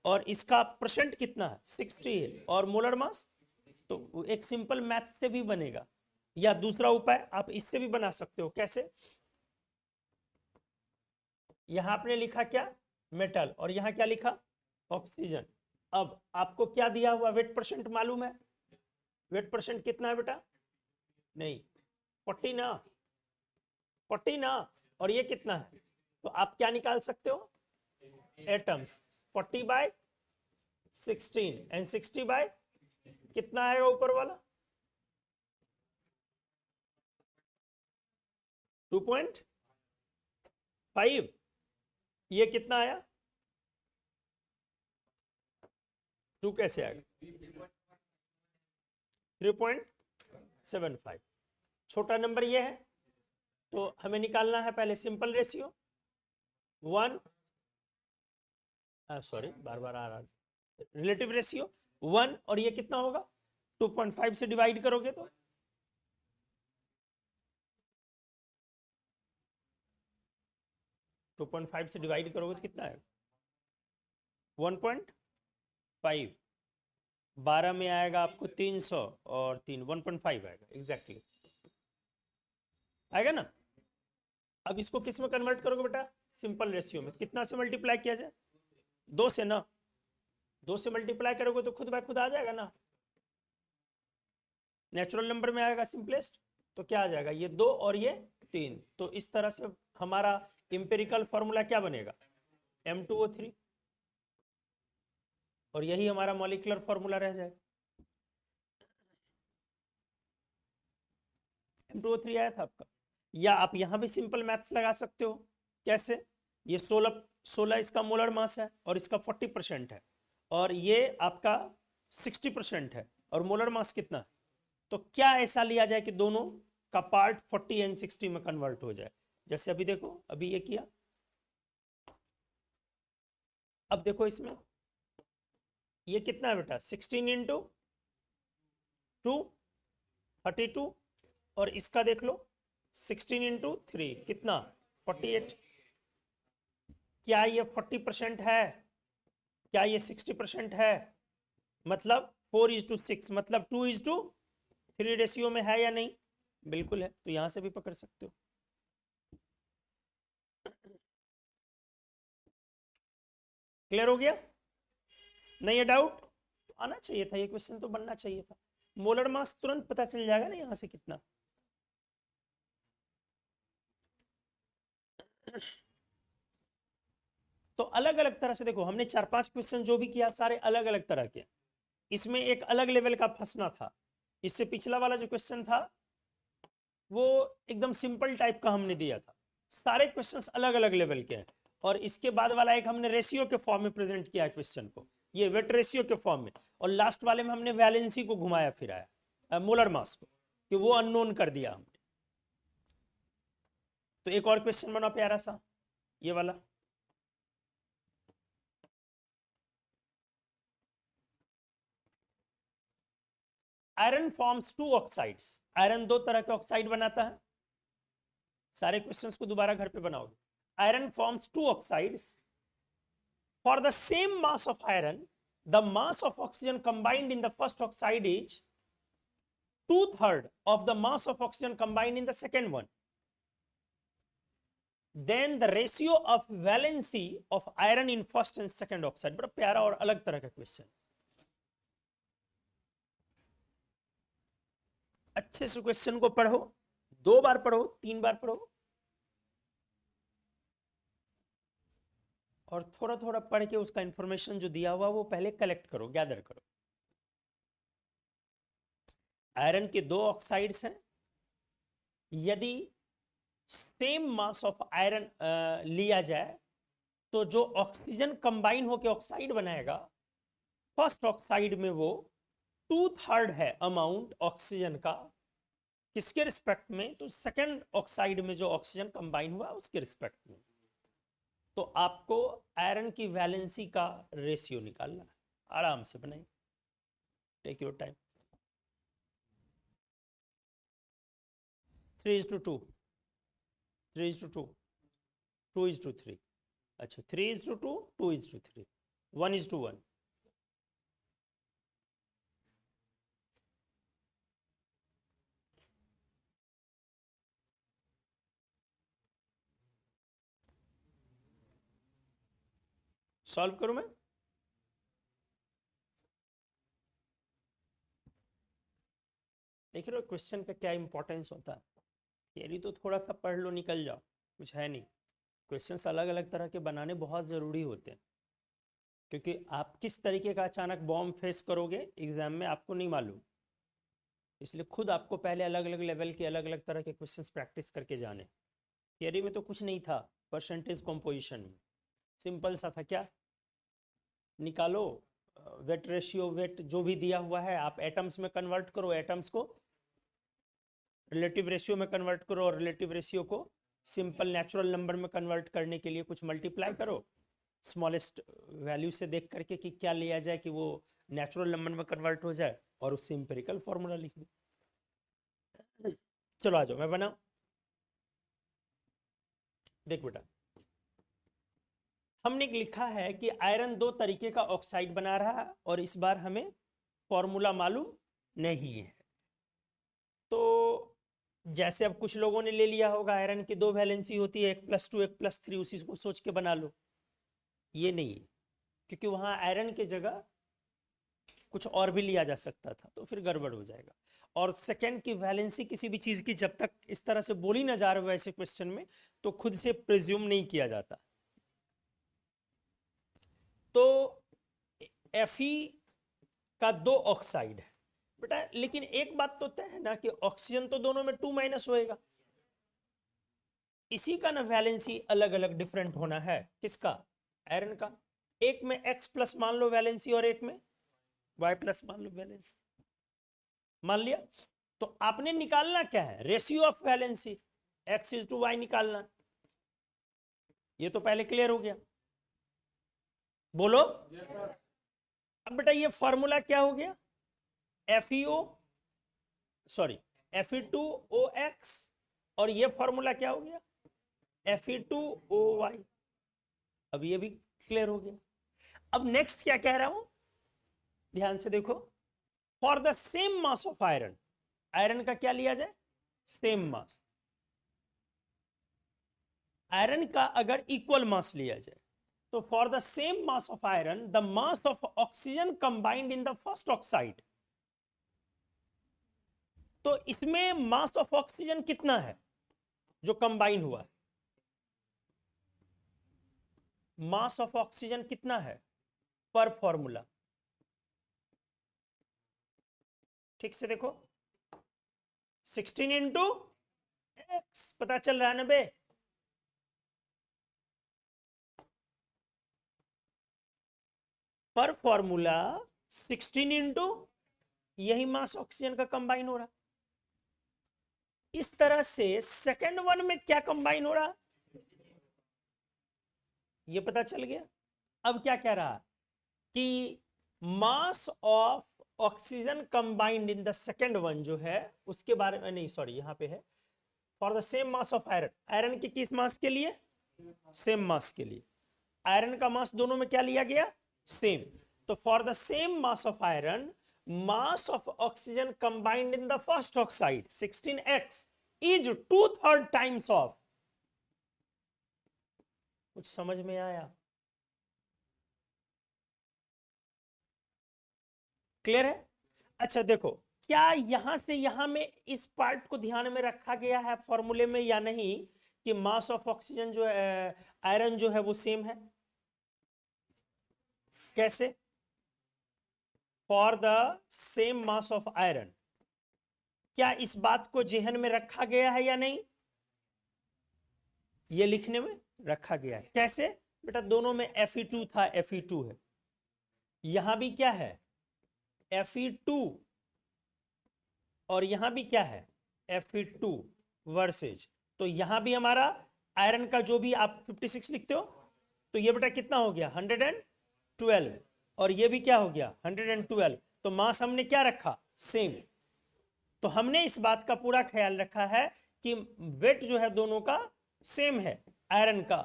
और इसका परसेंट कितना है, 60 है, और मोलर मास। तो एक सिंपल मैथ से भी बनेगा, या दूसरा उपाय आप इससे भी बना सकते हो। कैसे, यहां आपने लिखा क्या, मेटल, और यहां क्या लिखा, ऑक्सीजन। अब आपको क्या दिया हुआ, वेट परसेंट मालूम है, वेट परसेंट कितना है बेटा, नहीं 40 ना, 40 ना, और ये कितना है, तो आप क्या निकाल सकते हो, एटम्स, 40/16 एंड 60 बाय कितना आएगा ऊपर वाला, 2.5, ये कितना आया, 2 कैसे आएगा, 3.75। छोटा नंबर ये है, तो हमें निकालना है पहले सिंपल रेशियो 1, सॉरी बार बार आ रहा, रिलेटिव रेशियो 1, और ये कितना होगा, 2.5 से डिवाइड करोगे तो 2.5 से डिवाइड करोगे तो कितना है, 1.5, 12 में आएगा आपको 300, और 1.5 आएगा एग्जैक्टली, आएगा ना। अब इसको किस में कन्वर्ट करोगे बेटा, सिंपल रेशियो में, कितना से मल्टीप्लाई किया जाए, 2 से ना, 2 से मल्टीप्लाई करोगे तो खुद ब खुद आ जाएगा ना, नेचुरल नंबर में आएगा सिंपलेस्ट, तो क्या आ जाएगा, ये 2 और ये 3। तो इस तरह से हमारा इंपेरिकल फॉर्मूला क्या बनेगा, M2O3, और यही हमारा मॉलिक्यूलर फॉर्मूला रह जाएगा। M2O3 आया था आपका। या आप यहां भी सिंपल मैथ्स लगा सकते हो, कैसे, ये 16 इसका मोलर मास है, और इसका 40% है, और ये आपका 60% है, और मोलर मास कितना है, तो क्या ऐसा लिया जाए कि दोनों का पार्ट 40 एंड 60 में कन्वर्ट हो जाए। जैसे अभी देखो, अभी ये किया, अब देखो इसमें ये कितना है बेटा, 16 इंटू 2 32, और इसका देख लो 16 इंटू 3 कितना, 48। क्या ये 40% है, क्या ये 60% है, मतलब 4:6, मतलब 2:3 रेशियो में है या नहीं, बिल्कुल है, तो यहां से भी पकड़ सकते हो। क्लियर हो गया, नहीं है डाउट, आना चाहिए था, ये क्वेश्चन तो बनना चाहिए था। मोलर मास तुरंत पता चल जाएगा ना यहां से कितना। तो अलग अलग तरह से देखो, हमने 4-5 क्वेश्चन जो भी किया सारे अलग अलग तरह के। इसमें एक अलग लेवल का फंसना था। इससे पिछला वाला जो क्वेश्चन था वो एकदम सिंपल टाइप का हमने दिया था। सारे क्वेश्चंस अलग अलग लेवल के हैं। और इसके बाद वाला एक हमने रेशियो के फॉर्म में प्रेजेंट किया क्वेश्चन को, ये वेट रेशियो के फॉर्म में। और लास्ट वाले में हमने वैलेंसी को घुमाया फिराया, मोलर मास को, कि वो अननोन कर दिया हमने। तो एक और क्वेश्चन बना प्यारा सा, ये वाला। Iron forms 2 oxides. आयरन 2 तरह के ऑक्साइड बनाता है। सारे क्वेश्चंस को दोबारा घर पे बनाओगे। Iron forms 2 oxides for the same mass of iron, the mass of oxygen combined in the first oxide is 2/3 of the mass of oxygen combined in the second one. Then the ratio of valency of iron in first and second oxide। बड़ा प्यारा और अलग तरह का question. अच्छे से question को पढ़ो, 2 बार पढ़ो, 3 बार पढ़ो, और थोड़ा थोड़ा पढ़ के उसका इंफॉर्मेशन जो दिया हुआ वो पहले कलेक्ट करो, गैदर करो। आयरन के 2 ऑक्साइड्स हैं। यदि सेम मास ऑफ आयरन लिया जाए तो जो ऑक्सीजन कंबाइन होकर ऑक्साइड बनाएगा, फर्स्ट ऑक्साइड में वो 2/3 है अमाउंट ऑक्सीजन का। किसके रिस्पेक्ट में? तो सेकेंड ऑक्साइड में जो ऑक्सीजन कंबाइन हुआ उसके रिस्पेक्ट में। तो आपको आयरन की वैलेंसी का रेशियो निकालना है। आराम से बनाइए, टेक योर टाइम। 3:2, 3:2, 2:3। अच्छा, 3:2, 2:3, 1:1। सॉल्व करूं मैं? देख रहे हो क्वेश्चन का क्या इंपॉर्टेंस होता है। थियरी तो थोड़ा सा पढ़ लो निकल जाओ, कुछ है नहीं। क्वेश्चंस अलग अलग तरह के बनाने बहुत ज़रूरी होते हैं, क्योंकि आप किस तरीके का अचानक बॉम्ब फेस करोगे एग्जाम में आपको नहीं मालूम। इसलिए खुद आपको पहले अलग अलग लेवल के अलग अलग तरह के क्वेश्चंस प्रैक्टिस करके जाने। थियरी में तो कुछ नहीं था, परसेंटेज कॉम्पोजिशन में सिंपल सा था। क्या निकालो? वेट रेशियो, वेट जो भी दिया हुआ है आप एटम्स में कन्वर्ट करो, एटम्स को रिलेटिव रेशियो में कन्वर्ट करो, और रिलेटिव रेशियो को सिंपल नेचुरल नंबर में कन्वर्ट करने के लिए कुछ मल्टीप्लाई करो स्मॉलेस्ट वैल्यू से देख करके कि क्या लिया जाए कि वो नेचुरल नंबर में कन्वर्ट हो जाए, और उससे इंपेरिकल फॉर्मूला लिख दो। चलो आ जाओ, मैं बनाऊं। देख बेटा, हमने लिखा है कि आयरन 2 तरीके का ऑक्साइड बना रहा है, और इस बार हमें फॉर्मूला मालूम नहीं है। तो जैसे अब कुछ लोगों ने ले लिया होगा आयरन की 2 वैलेंसी होती है, 1+2 1+3, उसी को सोच के बना लो। ये नहीं है, क्योंकि वहां आयरन की जगह कुछ और भी लिया जा सकता था, तो फिर गड़बड़ हो जाएगा। और सेकंड की वैलेंसी किसी भी चीज की जब तक इस तरह से बोली ना जा रही हो ऐसे क्वेश्चन में, तो खुद से प्रिज्यूम नहीं किया जाता। तो Fe का 2 ऑक्साइड है बेटा, लेकिन एक बात तो तय है ना कि ऑक्सीजन तो दोनों में 2- होएगा। इसी का ना वैलेंसी अलग अलग डिफरेंट होना है। किसका? आयरन का। एक में X+ मान लो वैलेंसी, और एक में Y+ मान लो वैलेंसी। मान लिया। तो आपने निकालना क्या है? रेशियो ऑफ वैलेंसी, X:Y निकालना। ये तो पहले क्लियर हो गया, बोलो। अब बेटा ये फॉर्मूला क्या हो गया? Fe2OX, और ये फॉर्मूला क्या हो गया? Fe2OY। अब ये भी क्लियर हो गया। अब नेक्स्ट क्या कह रहा हूं, ध्यान से देखो। For the same mass of iron, iron का क्या लिया जाए? Same mass. आयरन का अगर इक्वल मास लिया जाए, तो for the same mass of iron, the mass of oxygen combined in the first oxide तो इसमें मास ऑफ ऑक्सीजन कितना है जो कंबाइन हुआ है? मास ऑफ ऑक्सीजन कितना है पर फॉर्मूला? ठीक से देखो, 16 इंटू एक्स, पता चल रहा है ना बे? पर फॉर्मूला 16 इंटू, यही मास ऑक्सीजन का कंबाइन हो रहा। इस तरह से सेकंड वन में क्या कंबाइन हो रहा, ये पता चल गया। अब क्या कह रहा कि mass of oxygen combined in the second one जो है उसके बारे में, नहीं सॉरी यहां पे है, for the same mass of iron, iron के किस मास के लिए? सेम मास के लिए। आयरन का मास दोनों में क्या लिया गया? सेम। तो for the same mass of iron, mass of oxygen combined in the first oxide 16x is 2/3 times of. कुछ समझ में आया? क्लियर है? अच्छा देखो, क्या यहां से यहां में इस पार्ट को ध्यान में रखा गया है फॉर्मूले में या नहीं, कि मास ऑफ ऑक्सीजन जो है, आयरन जो है वो सेम है? कैसे? For the same mass of iron, क्या इस बात को जेहन में रखा गया है या नहीं? ये लिखने में रखा गया है। कैसे बेटा? दोनों में Fe2 था, Fe2 है। यहां भी क्या है? Fe2, और यहां भी क्या है? Fe2 versus. तो यहां भी हमारा आयरन का जो भी आप 56 लिखते हो, तो ये बेटा कितना हो गया? 112, और ये भी क्या हो गया? 112। तो मास हमने क्या रखा? सेम। तो हमने इस बात का पूरा ख्याल रखा है कि वेट जो है दोनों का सेम है आयरन का।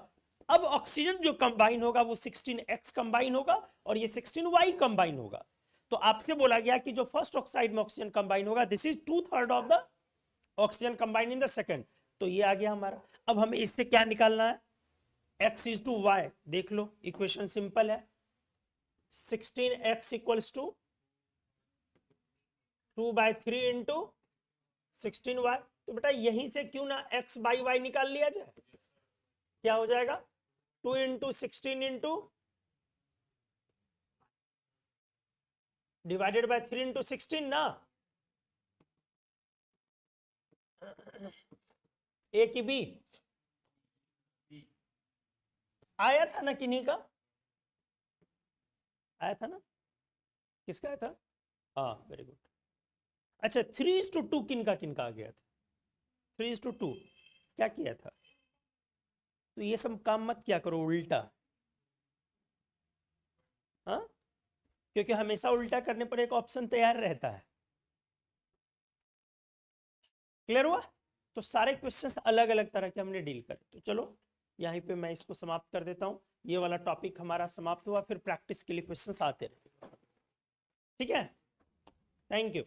अब ऑक्सीजन जो कंबाइन होगा वो 16x कंबाइन होगा और ये 16y कंबाइन होगा। तो आपसे बोला गया कि जो फर्स्ट ऑक्साइड में ऑक्सीजन कंबाइन होगा, this is 2/3 of the oxygen combine in the second. तो ये आ गया हमारा। अब हमें इससे क्या निकालना है? x is to y। देख लो, इक्वेशन सिंपल है। 16x equals to 2/3 into 16y। तो बेटा यहीं से क्यों ना x बाई y निकाल लिया जाए? क्या हो जाएगा? 2 into 16 into divided by 3 into 16 ना। ए की बी आया था ना, किन्हीं का आया था ना? किसका आया था? हाँ वेरी गुड। अच्छा 3:2 किनका किनका आ गया था? 3:2 क्या किया था? तो ये सब काम मत किया करो उल्टा, हाँ, क्योंकि हमेशा उल्टा करने पर एक ऑप्शन तैयार रहता है। क्लियर हुआ? तो सारे क्वेश्चंस अलग अलग तरह के हमने डील करे। तो चलो यहीं पे मैं इसको समाप्त कर देता हूं। ये वाला टॉपिक हमारा समाप्त हुआ, फिर प्रैक्टिस के लिए क्वेश्चंस आते रहे। ठीक है, थैंक यू।